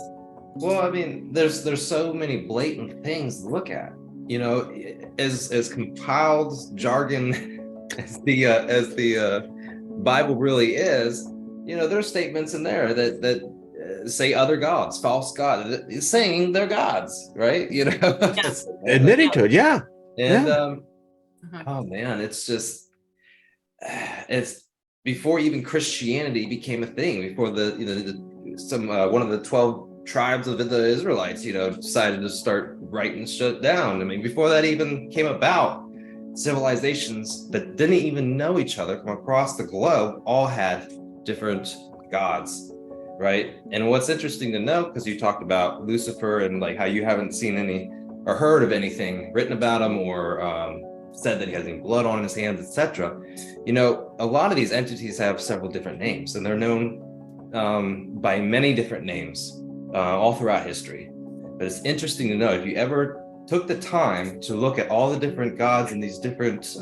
E: well, I mean, there's so many blatant things to look at. You know, as compiled jargon as the Bible really is, you know, there's statements in there that say other gods, false gods, saying they're gods, right? You know,
C: admitting to it, yeah.
E: And oh man, it's just it's before even Christianity became a thing. Before one of the 12 tribes of the Israelites, you know, decided to start writing shit down. I mean, before that even came about, civilizations that didn't even know each other from across the globe all had different gods. Right. And what's interesting to know, because you talked about Lucifer and like how you haven't seen any or heard of anything written about him or said that he has any blood on his hands, etc. You know, a lot of these entities have several different names, and they're known by many different names all throughout history. But it's interesting to know, if you ever took the time to look at all the different gods in these different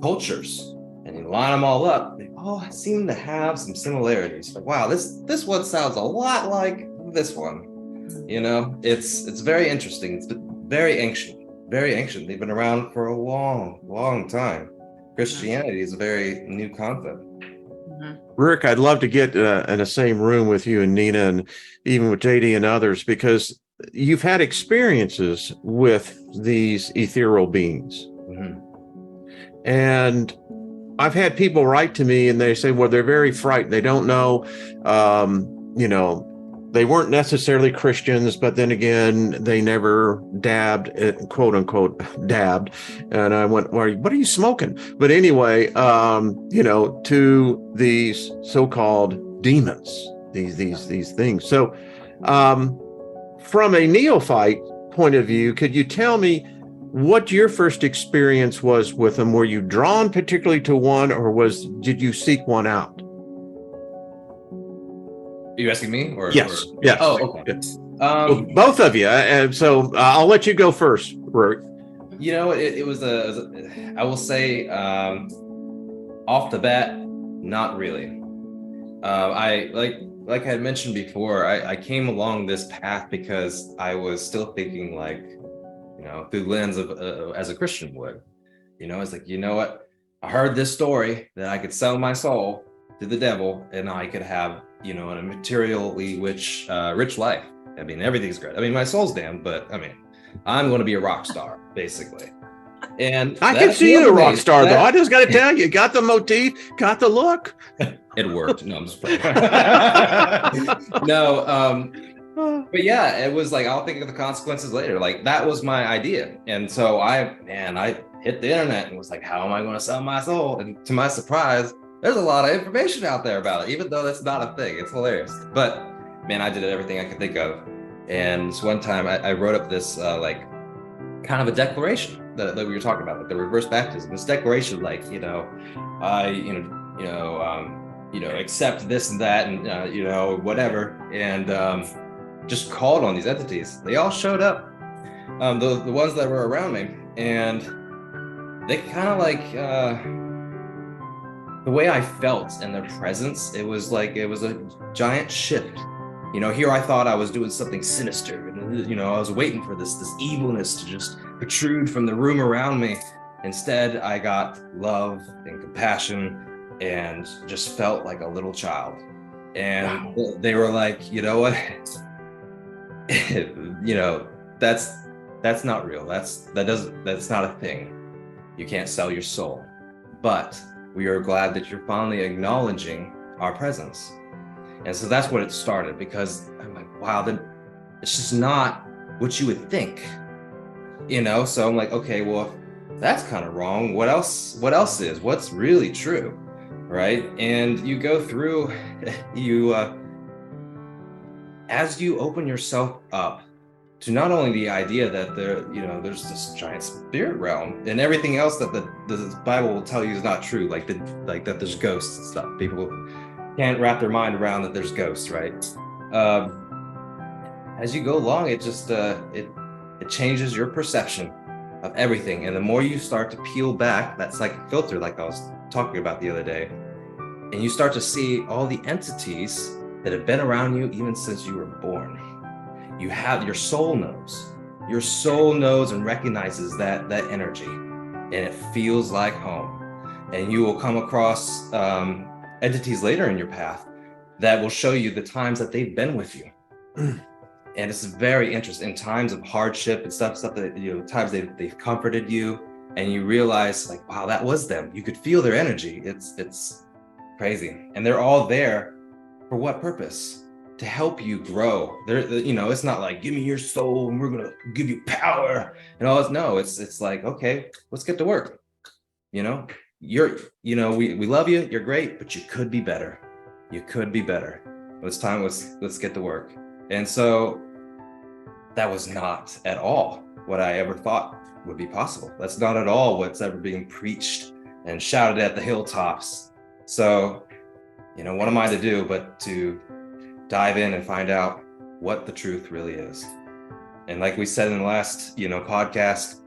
E: cultures, and you line them all up, they all seem to have some similarities. Like, wow, this one sounds a lot like this one. You know, it's very interesting. It's very ancient, very ancient. They've been around for a long, long time. Christianity is a very new concept.
C: Rick, I'd love to get in the same room with you and Nina, and even with JD and others, because you've had experiences with these ethereal beings. And I've had people write to me and they say, well, they're very frightened. They don't know, you know, they weren't necessarily Christians, but then again, they never dabbed, quote unquote, dabbed. And I went, what are you smoking? But anyway, you know, to these so-called demons, these things. So from a neophyte point of view, could you tell me what your first experience was with them? Were you drawn particularly to one, or did you seek one out?
E: Are you asking me?
C: Yes. Yes.
E: Oh, okay.
C: Well, both of you. And so I'll let you go first, Ruric.
E: You know, it was I will say, off the bat, not really. I like I had mentioned before, I came along this path because I was still thinking, like, you know, through the lens of as a Christian would. You know, it's like, you know what? I heard this story that I could sell my soul to the devil and I could have, you know, a materially rich life. I mean, everything's great. I mean, my soul's damned, but I mean, I'm going to be a rock star, basically. And
C: I can see you a rock star, though. I just got to tell you, got the motif, got the look.
E: It worked. No, I'm just playing. No, But yeah, it was like, I'll think of the consequences later. Like, that was my idea. And so I hit the internet and was like, how am I going to sell my soul? And to my surprise, there's a lot of information out there about it, even though that's not a thing. It's hilarious. But man, I did everything I could think of. And this one time I wrote up this like kind of a declaration that we were talking about, like the reverse baptism. This declaration, like, I, accept this and that, and whatever, and just called on these entities. They all showed up, the ones that were around me, and they kind of like the way I felt in their presence. It was a giant shift. Here I thought I was doing something sinister, and I was waiting for this evilness to just protrude from the room around me. Instead, I got love and compassion, and just felt like a little child. And wow. They were like, you know what? That's not real. That's not a thing. You can't sell your soul. But we are glad that you're finally acknowledging our presence. And so that's what it started, because I'm like, wow, then it's just not what you would think. So I'm like, okay, well, that's kind of wrong. What else is? What's really true? Right? And you go through, as you open yourself up to not only the idea that there's this giant spirit realm and everything else that the Bible will tell you is not true, like that there's ghosts and stuff. People can't wrap their mind around that there's ghosts, right? As you go along, it just it changes your perception of everything, and the more you start to peel back that psychic filter, like I was talking about the other day, and you start to see all the entities that have been around you even since you were born. Your soul knows and recognizes that energy, and it feels like home. And you will come across entities later in your path that will show you the times that they've been with you. And it's very interesting. In times of hardship and stuff that, times they've comforted you, and you realize, like, wow, that was them. You could feel their energy. It's crazy. And they're all there for what purpose? To help you grow. It's not like, give me your soul and we're gonna give you power and all this. No, it's like, okay, let's get to work. We love you, you're great, but you could be better. It's time, let's get to work. And so that was not at all what I ever thought would be possible. That's not at all what's ever being preached and shouted at the hilltops. So, what am I to do but to dive in and find out what the truth really is? And like we said in the last, podcast,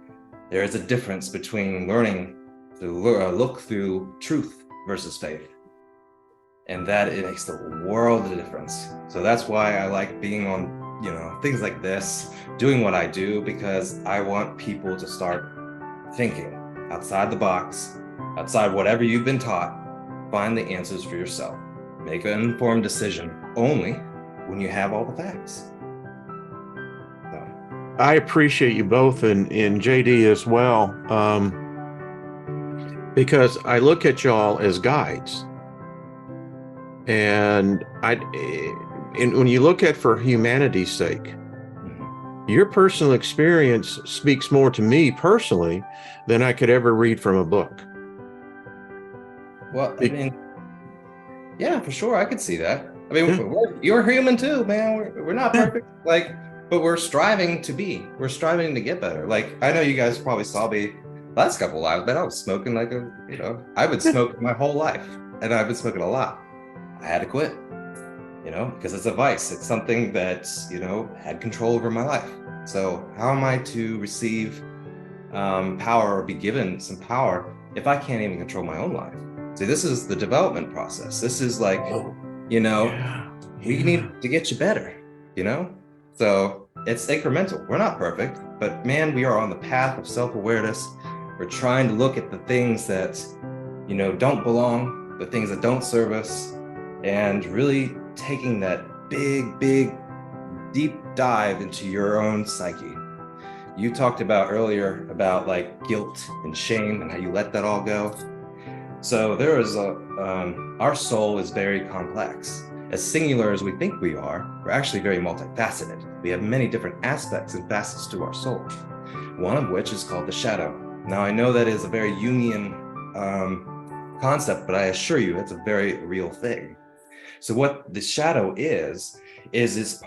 E: there is a difference between learning to look through truth versus faith. And that it makes the world of difference. So that's why I like being on, things like this, doing what I do, because I want people to start thinking outside the box, outside whatever you've been taught. Find the answers for yourself. Make an informed decision only when you have all the facts. So.
C: I appreciate you both, and JD as well, because I look at y'all as guides. And when you look at for humanity's sake, your personal experience speaks more to me personally than I could ever read from a book.
E: Well, yeah, for sure, I could see that. You're human too, man. We're not perfect, but we're striving to be. We're striving to get better. Like, I know you guys probably saw me last couple of lives, but I was smoking I've been smoking my whole life, and I've been smoking a lot. I had to quit, because it's a vice. It's something that, had control over my life. So how am I to receive power or be given some power if I can't even control my own life? See, this is the development process. This is like, we need to get you better, So it's incremental. We're not perfect, but man, we are on the path of self-awareness. We're trying to look at the things that, don't belong, the things that don't serve us, and really taking that big, deep dive into your own psyche. You talked about earlier about like guilt and shame and how you let that all go. So there is our soul is very complex, as singular as we think we are, we're actually very multifaceted. We have many different aspects and facets to our soul, one of which is called the shadow. Now, I know that is a very Jungian concept, but I assure you it's a very real thing. So what the shadow is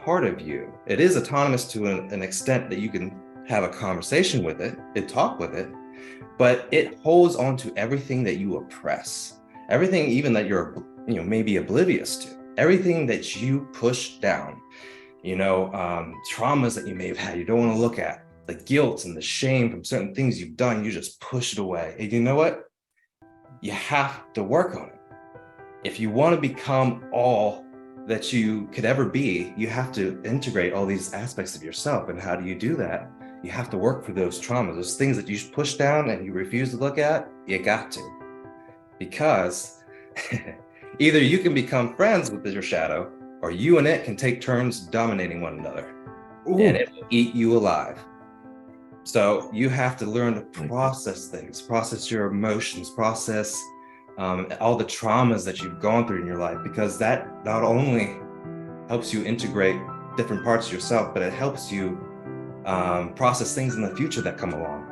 E: part of you. It is autonomous to an extent that you can have a conversation with it, talk with it, but it holds on to everything that you oppress, everything even that you're, maybe oblivious to, everything that you push down, traumas that you may have had, you don't want to look at, the guilt and the shame from certain things you've done, you just push it away. And you know what? You have to work on it. If you want to become all that you could ever be, you have to integrate all these aspects of yourself. And how do you do that? You have to work for those traumas, those things that you push down and you refuse to look at. You got to, because either you can become friends with your shadow, or you and it can take turns dominating one another. Ooh. And it will eat you alive. So you have to learn to process things, process your emotions, process all the traumas that you've gone through in your life, because that not only helps you integrate different parts of yourself, but it helps you process things in the future that come along.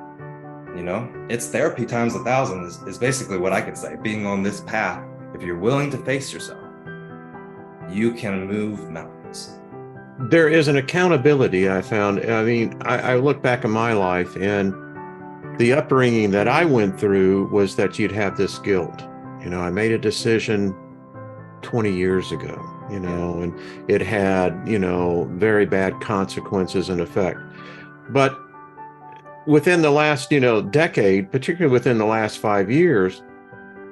E: It's therapy times 1,000 is basically what I could say. Being on this path, if you're willing to face yourself, you can move mountains.
C: There is an accountability I found. I mean, I look back at my life, and the upbringing that I went through was that you'd have this guilt. I made a decision 20 years ago, and it had, very bad consequences and effect. But within the last, decade, particularly within the last 5 years,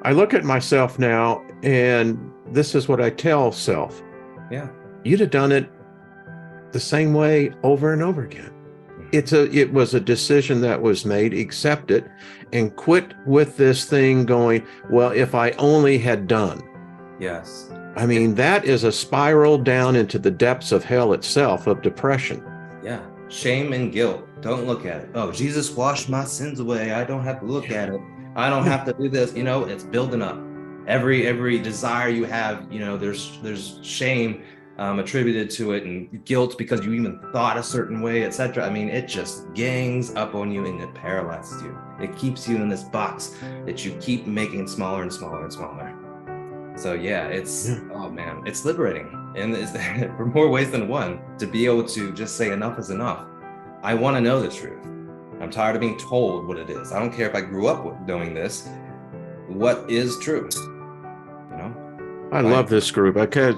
C: I look at myself now, and this is what I tell self.
E: Yeah.
C: You'd have done it the same way over and over again. It was a decision that was made. Accept it and quit with this thing going, well, if I only had done.
E: Yes.
C: I mean, that is a spiral down into the depths of hell itself, of depression.
E: Yeah. Shame and guilt. Don't look at it. Oh, Jesus washed my sins away. I don't have to look at it. I don't have to do this. It's building up. Every desire you have, there's shame attributed to it, and guilt because you even thought a certain way, etc. I mean, it just gangs up on you and it paralyzes you. It keeps you in this box that you keep making smaller and smaller and smaller. So yeah, oh man, it's liberating, and it's for more ways than one, to be able to just say enough is enough. I want to know the truth. I'm tired of being told what it is. I don't care if I grew up knowing this. What is truth?
C: I love this group because,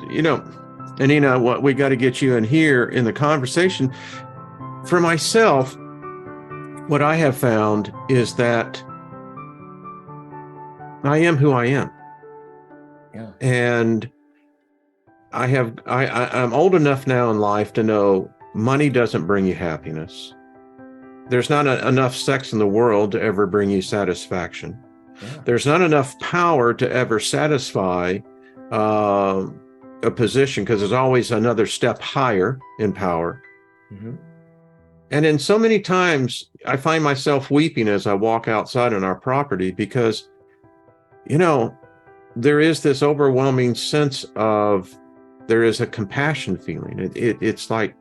C: and what we got to get you in here in the conversation. For myself, what I have found is that I am who I am.
E: Yeah.
C: And I'm old enough now in life to know money doesn't bring you happiness. There's not enough sex in the world to ever bring you satisfaction. Yeah. There's not enough power to ever satisfy a position, because there's always another step higher in power. Mm-hmm. And in so many times, I find myself weeping as I walk outside on our property, because, there is this overwhelming sense of, there is a compassion feeling. It's like,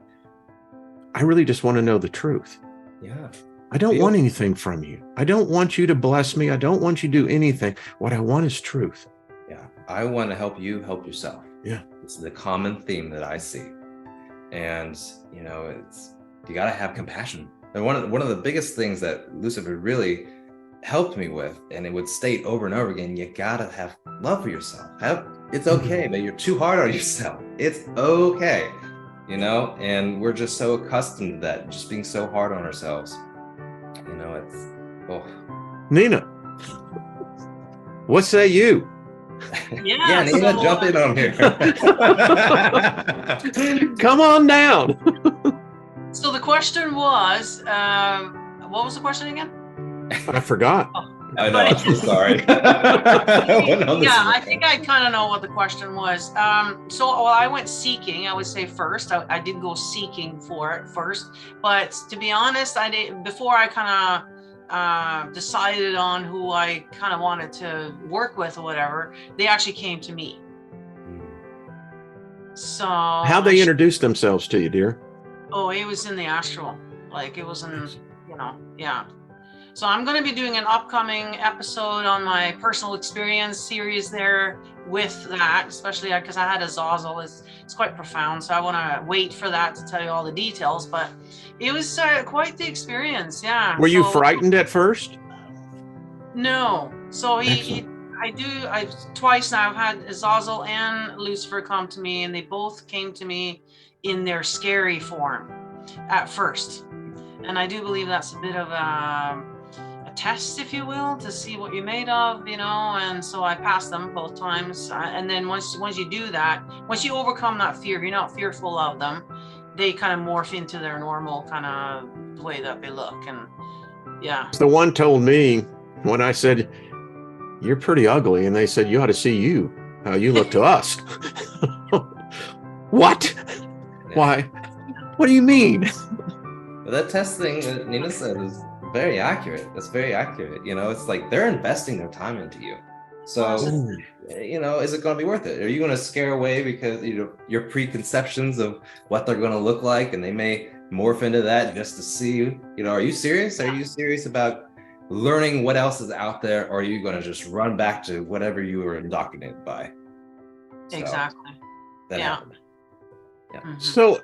C: I really just want to know the truth.
E: Yeah.
C: I don't want anything from you. I don't want you to bless me. I don't want you to do anything. What I want is truth.
E: Yeah. I want to help you help yourself.
C: Yeah.
E: It's the common theme that I see. And, you got to have compassion. And one of the biggest things that Lucifer really helped me with, and it would state over and over again, you got to have love for yourself. It's okay, but you're too hard on yourself. It's okay, and we're just so accustomed to that, just being so hard on ourselves.
C: Nina, what say you?
D: Yeah,
E: Nina, jump in on here.
C: Come on down.
D: So the question was, what was the question again?
C: I forgot.
E: I know, I'm so sorry.
D: I think I kind of know what the question was. I went seeking, I would say first. I did go seeking for it first. But to be honest, before I kind of decided on who I kind of wanted to work with or whatever, they actually came to me. So
C: How they introduced themselves to you, dear?
D: Oh, it was in the astral. Like it was in, yeah. So I'm going to be doing an upcoming episode on my personal experience series there with that, especially because I had a Zazzle. It's quite profound. So I want to wait for that to tell you all the details. But it was quite the experience. Yeah.
C: Were you frightened at first?
D: No. So
C: Excellent.
D: I twice now I've had Zazzle and Lucifer come to me, and they both came to me in their scary form at first. And I do believe that's a bit of a test, if you will, to see what you're made of, and so I passed them both times. And then once you do that, once you overcome that fear, you're not fearful of them, they kind of morph into their normal kind of way that they look. And yeah.
C: The one told me when I said, "You're pretty ugly," and they said, "You ought to see you, how you look to us." What? Why? What do you mean?
E: But that test thing that Nina said is very accurate. That's very accurate. It's like they're investing their time into you. So, is it going to be worth it? Are you going to scare away because your preconceptions of what they're going to look like, and they may morph into that just to see you? Are you serious? Are you serious about learning what else is out there, or are you going to just run back to whatever you were indoctrinated by?
D: Exactly.
E: That happened. Yeah.
D: Mm-hmm.
C: So,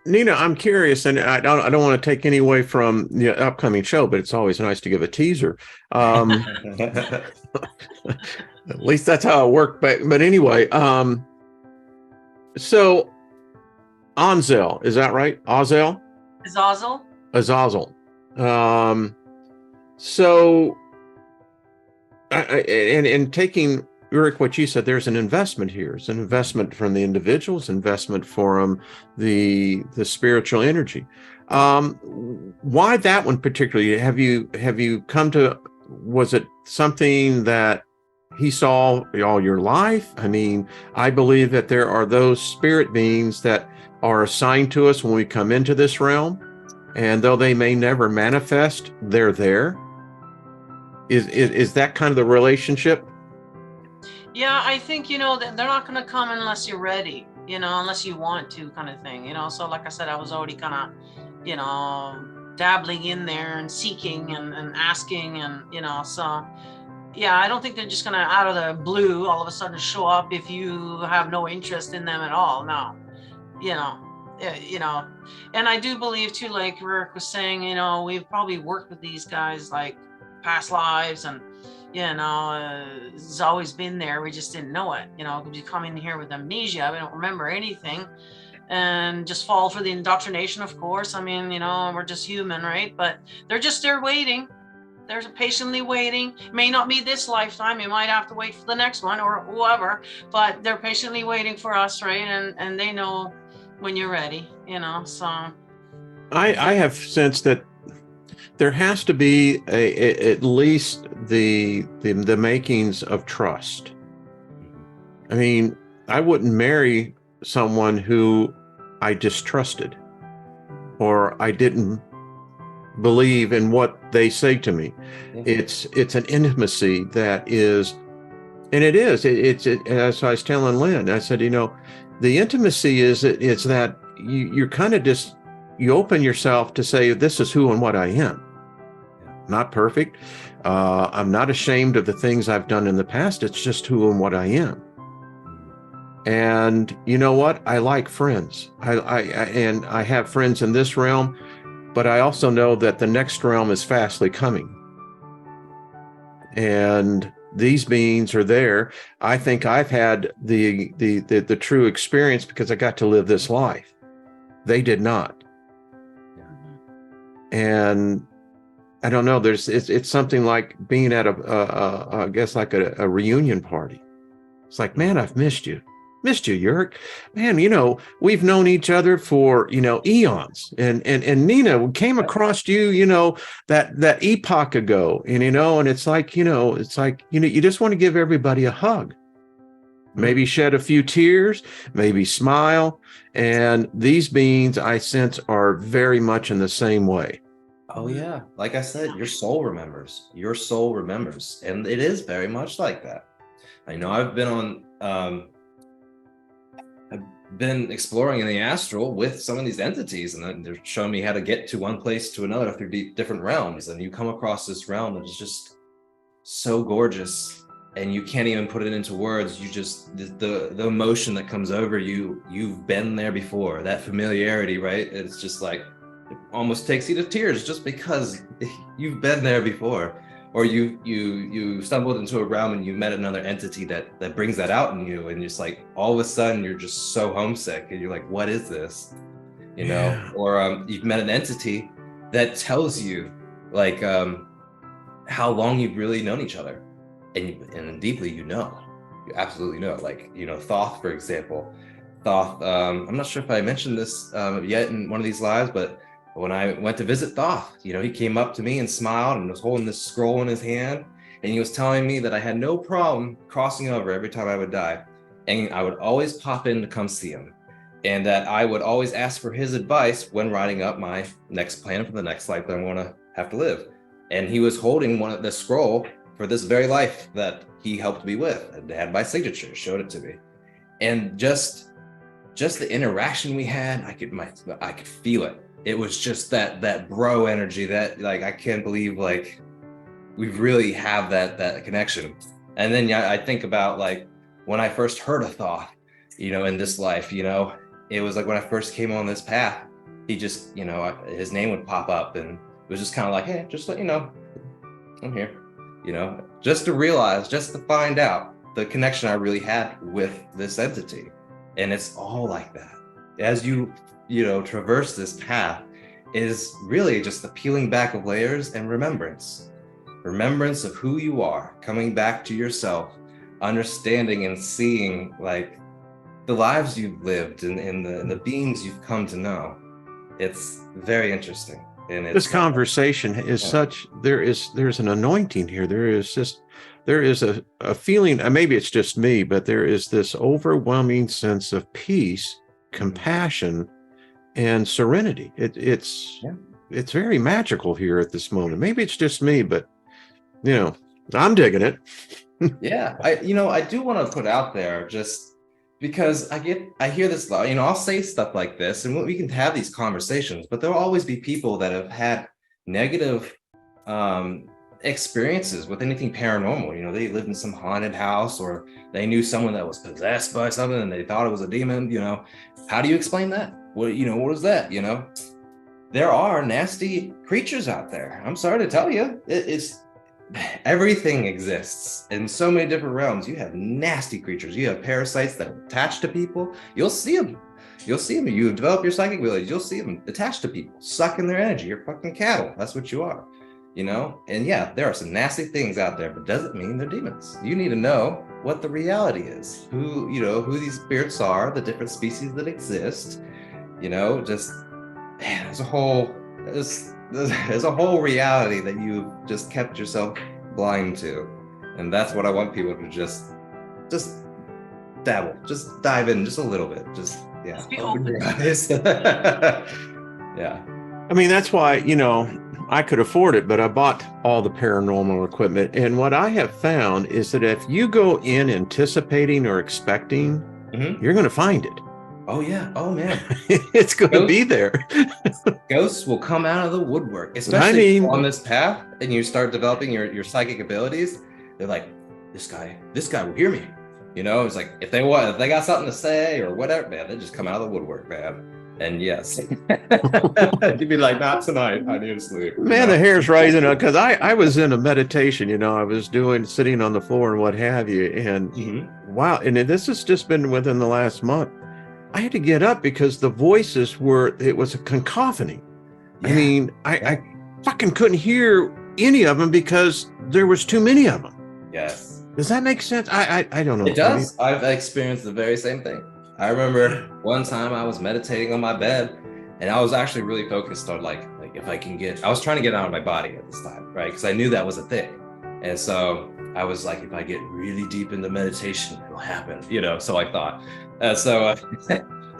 C: Nina, I'm curious, and I don't want to take any away from the upcoming show, but it's always nice to give a teaser. At least that's how it worked. But anyway, so Anzel, is that right? Azel?
D: Zazzle.
C: Azazel. So, and taking Ruric, what you said, there's an investment here. It's an investment from the individuals, investment from the spiritual energy. Why that one particularly? Have you come to? Was it something that he saw all your life? I mean, I believe that there are those spirit beings that are assigned to us when we come into this realm, and though they may never manifest, they're there. Is that kind of the relationship?
D: Yeah, I think, that they're not going to come unless you're ready, unless you want to, kind of thing, So like I said, I was already kind of, dabbling in there and seeking and asking and, so yeah, I don't think they're just going to out of the blue all of a sudden show up if you have no interest in them at all. No, and I do believe too, like Ruric was saying, we've probably worked with these guys like past lives, and it's always been there. We just didn't know it. You come in here with amnesia, we don't remember anything, and just fall for the indoctrination, of course. I mean, we're just human, right? But they're waiting. They're patiently waiting. It may not be this lifetime. You might have to wait for the next one or whoever, but they're patiently waiting for us, right? And they know when you're ready, so.
C: I have sensed that there has to be at least the makings of trust. I mean, I wouldn't marry someone who I distrusted or I didn't believe in what they say to me. It's an intimacy that is, and it's as I was telling Lynn, I said, the intimacy is that you're kind of just, you open yourself to say, this is who and what I am. Not perfect. I'm not ashamed of the things I've done in the past. It's just who and what I am. And you know what? I like friends. I have friends in this realm, but I also know that the next realm is fastly coming. And these beings are there. I think I've had the true experience because I got to live this life. They did not. And I don't know. It's something like being at I guess like a reunion party. It's like, man, I've missed you, Ruric. Man, we've known each other for eons. And Nina came across you, that epoch ago. And and it's like you just want to give everybody a hug, maybe shed a few tears, maybe smile. And these beings, I sense, are very much in the same way.
E: Oh yeah, like I said, your soul remembers. And it is very much like that. I know I've been on been exploring in the astral with some of these entities, and then they're showing me how to get to one place to another through different realms. And you come across this realm that is just so gorgeous, and you can't even put it into words. You just, the emotion that comes over you, you've been there before. That familiarity, right? It's just like, it almost takes you to tears just because you've been there before. Or you stumbled into a realm and you met another entity that brings that out in you, and just like all of a sudden you're just so homesick, and you're like, what is this? You know? Or you've met an entity that tells you like how long you've really known each other, and deeply you absolutely know. Like, you know, Thoth, for example. Thoth, I'm not sure if I mentioned this yet in one of these lives, but when I went to visit Thoth, you know, he came up to me and smiled and was holding this scroll in his hand, and he was telling me that I had no problem crossing over every time I would die, and I would always pop in to come see him, and that I would always ask for his advice when writing up my next plan for the next life that I want to have to live. And he was holding one of the scroll for this very life that he helped me with, and had my signature, showed it to me, and just the interaction we had, I could feel it. It was just that bro energy, that like, I can't believe like we really have that connection. And then I think about like when I first heard a Thoth, you know, in this life, you know, it was like when I first came on this path, he just, you know, his name would pop up, and it was just kind of like, hey, just let you know, I'm here, you know, just to realize, just to find out the connection I really had with this entity. And it's all like that. As you know, traverse this path, is really just the peeling back of layers and remembrance of who you are, coming back to yourself, understanding and seeing like the lives you've lived and the beings you've come to know. It's very interesting. And
C: This conversation is such, there's an anointing here. There is a feeling, maybe it's just me, but there is this overwhelming sense of peace, compassion, and serenity. It's very magical here at this moment. Maybe it's just me, but you know, I'm digging it.
E: Yeah, I do want to put out there, just because I hear this, you know, I'll say stuff like this and we can have these conversations, but there'll always be people that have had negative experiences with anything paranormal. You know, they lived in some haunted house, or they knew someone that was possessed by something and they thought it was a demon. You know, how do you explain that? What was that? You know, there are nasty creatures out there. I'm sorry to tell you, it's everything exists in so many different realms. You have nasty creatures. You have parasites that attach to people. You'll see them. You develop your psychic abilities. You'll see them attached to people, sucking their energy. You're fucking cattle. That's what you are. You know, and yeah, there are some nasty things out there, but doesn't mean they're demons. You need to know what the reality is, who these spirits are, the different species that exist. You know, just, man, there's a whole reality that you've just kept yourself blind to. And that's what I want people to just dabble, just dive in just a little bit. Just
D: be open.
E: Yeah.
C: I mean, that's why, you know, I could afford it, but I bought all the paranormal equipment. And what I have found is that if you go in anticipating or expecting, you're going to find it.
E: Oh yeah. Oh man.
C: It's going to be there.
E: Ghosts will come out of the woodwork, especially on this path, and you start developing your psychic abilities. They're like, this guy will hear me. You know, it's like if they got something to say or whatever, man, they just come out of the woodwork, man. And yes, you'd be like, not tonight. I need to sleep.
C: Man, the hair's rising up because I was in a meditation. You know, I was sitting on the floor and what have you. And wow, and this has just been within the last month. I had to get up because the voices it was a cacophony. Yeah. I mean, I fucking couldn't hear any of them because there was too many of them.
E: Yes.
C: Does that make sense? I don't know.
E: It does. I've experienced the very same thing. I remember one time I was meditating on my bed, and I was actually really focused on like if I can I was trying to get out of my body at this time, right? Because I knew that was a thing. And so I was like, if I get really deep into meditation, it'll happen, you know? So I thought, so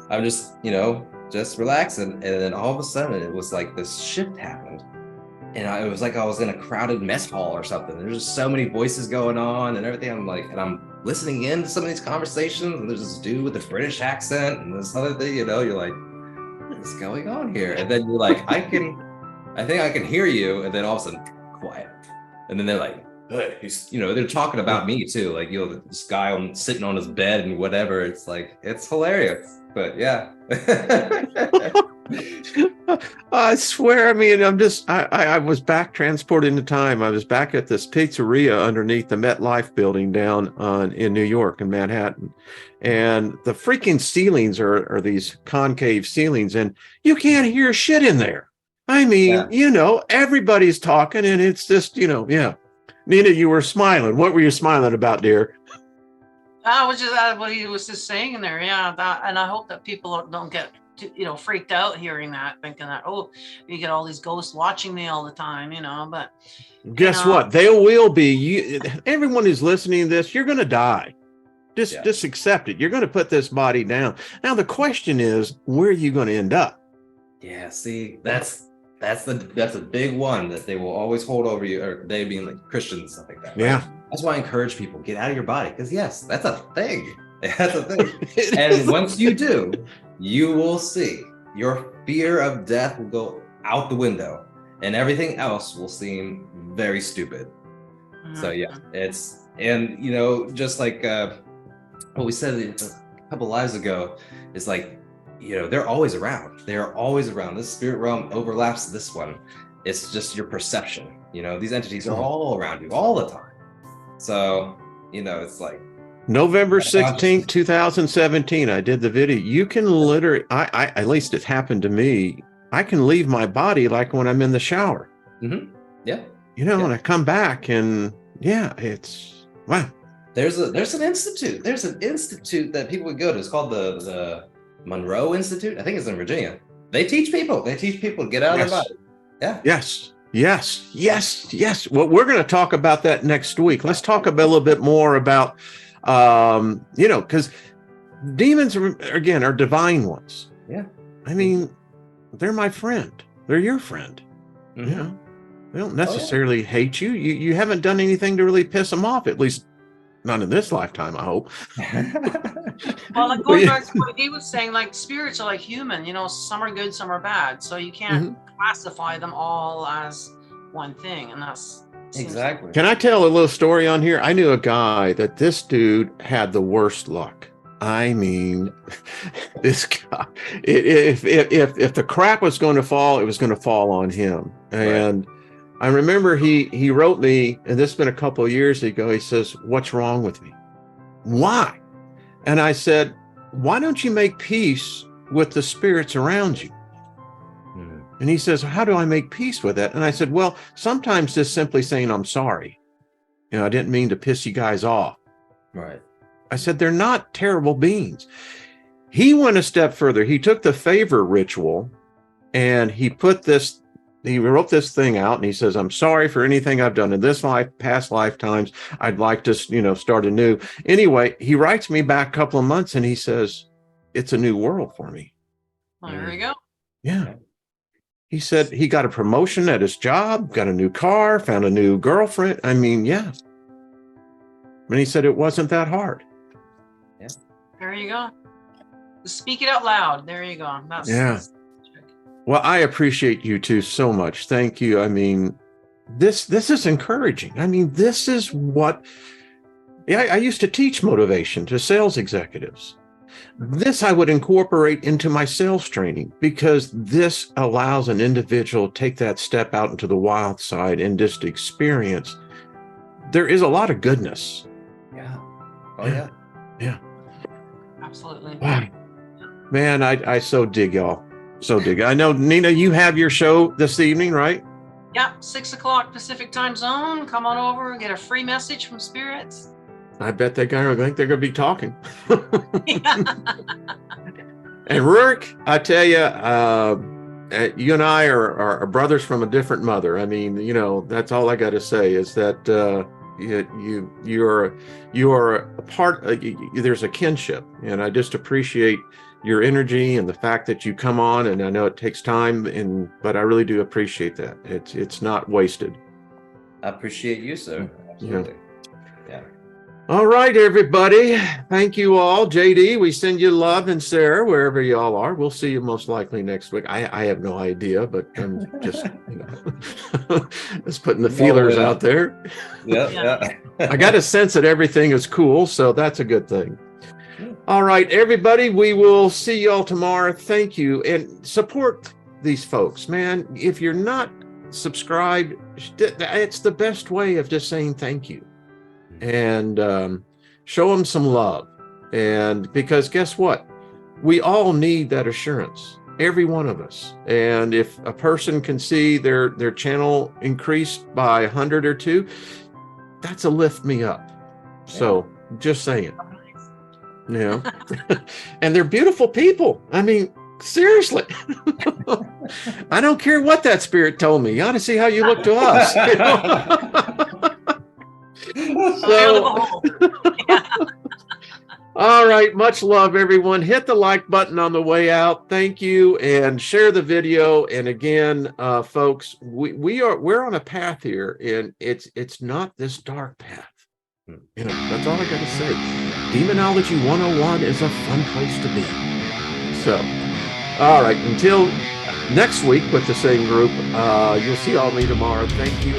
E: I'm just, you know, just relaxing. And then all of a sudden it was like this shift happened. and it was like I was in a crowded mess hall or something. There's just so many voices going on and everything. I'm like, and I'm listening in to some of these conversations, and there's this dude with a British accent and this other thing, you know, you're like, what is going on here? And then you're like, I think I can hear you, and then all of a sudden, quiet. And then they're like, hey, he's, you know, they're talking about me too, like, you know, this guy sitting on his bed and whatever. It's like, it's hilarious, but yeah.
C: I swear, I mean, I was back transported into time. I was back at this pizzeria underneath the MetLife building down in New York, in Manhattan. And the freaking ceilings are these concave ceilings, and you can't hear shit in there. I mean, you know, everybody's talking, and it's just, you know, yeah. Nina, you were smiling. What were you smiling about, dear?
D: I was just what he was just saying in there. Yeah, that, and I hope that people don't get you know, freaked out hearing that, thinking that, oh, you get all these ghosts watching me all the time, you know. But
C: guess what? They will be. Everyone who's listening to this, you're going to die. Just accept it. You're going to put this body down. Now the question is, where are you going to end up?
E: Yeah, see, that's a big one that they will always hold over you, or they being like Christians and stuff like that. Right?
C: Yeah.
E: That's why I encourage people, get out of your body, because yes, that's a thing. That's a thing. And once you do, you will see your fear of death will go out the window, and everything else will seem very stupid. So yeah, and you know, just like what we said a couple lives ago, is like, you know, they're always around. They're always around. This spirit realm overlaps this one. It's just your perception. You know, these entities are all around you all the time. So, you know, it's like
C: November 16th, 2017, I did the video. You can literally, I at least it happened to me, I can leave my body like when I'm in the shower.
E: Mm-hmm. Yeah.
C: You know, and I come back and yeah, it's, wow.
E: There's an institute. There's an institute that people would go to. It's called the Monroe Institute. I think it's in Virginia. They teach people. To get out of their body. Yeah. Yes.
C: Well, we're going to talk about that next week. Let's talk a little bit more about, you know, because demons are divine ones.
E: Yeah.
C: I mean, they're my friend. They're your friend. Mm-hmm. You know, they don't necessarily hate you. You haven't done anything to really piss them off, at least not in this lifetime, I hope.
D: Well, like going back to what he was saying, like spirits are like human, you know, some are good, some are bad. So you can't classify them all as one thing. And that's
E: exactly.
C: Can I tell a little story on here? I knew a guy that this dude had the worst luck. I mean, this guy, if the crap was going to fall, it was going to fall on him. And I remember he wrote me, and this has been a couple of years ago, he says, what's wrong with me? Why? And I said, why don't you make peace with the spirits around you? And he says, how do I make peace with that? And I said, well, sometimes just simply saying, I'm sorry. You know, I didn't mean to piss you guys off.
E: Right.
C: I said, they're not terrible beings. He went a step further. He took the favor ritual and he wrote this thing out, and he says, I'm sorry for anything I've done in this life, past lifetimes. I'd like to, you know, start anew. Anyway, he writes me back a couple of months and he says, it's a new world for me.
D: Well, there you go.
C: Yeah. He said he got a promotion at his job, got a new car, found a new girlfriend. I mean, yeah. And he said it wasn't that hard.
E: Yeah.
D: There you go. Just speak it out loud. There you go. That's
C: Well, I appreciate you two so much. Thank you. I mean, this is encouraging. I mean, this is what I used to teach motivation to sales executives. This I would incorporate into my sales training, because this allows an individual to take that step out into the wild side and just experience. There is a lot of goodness.
E: Yeah. Oh yeah.
C: Yeah.
D: Absolutely.
C: Wow. Man, I so dig y'all. So dig. I know, Nina, you have your show this evening, right?
D: Yeah, 6 o'clock Pacific time zone. Come on over and get a free message from spirits.
C: I bet that guy, I think they're going to be talking. And Ruric, I tell you, you and I are brothers from a different mother. I mean, you know, that's all I got to say is that you are a part. There's a kinship, and I just appreciate your energy and the fact that you come on, and I know it takes time, but I really do appreciate that. It's not wasted.
E: I appreciate you, sir. Absolutely. Yeah.
C: All right, everybody. Thank you all. JD, we send you love, and Sarah, wherever you all are. We'll see you most likely next week. I have no idea, but I'm just, just putting the feelers out there.
E: Yeah.
C: I got a sense that everything is cool, so that's a good thing. All right, everybody, we will see y'all tomorrow. Thank you, and support these folks, man. If you're not subscribed, it's the best way of just saying thank you. And show them some love. And because guess what? We all need that assurance, every one of us. And if a person can see their channel increased by 100 or 2, that's a lift me up. So just saying, and they're beautiful people. I mean, seriously. I don't care what that spirit told me. You ought to see how you look to us. So, all right, much love, everyone. Hit the like button on the way out. Thank you, and share the video. And again, folks, we're on a path here, and it's not this dark path. That's all I got to say. Demonology 101 is a fun place to be. So, all right, until next week with the same group, you'll see all me tomorrow. Thank you.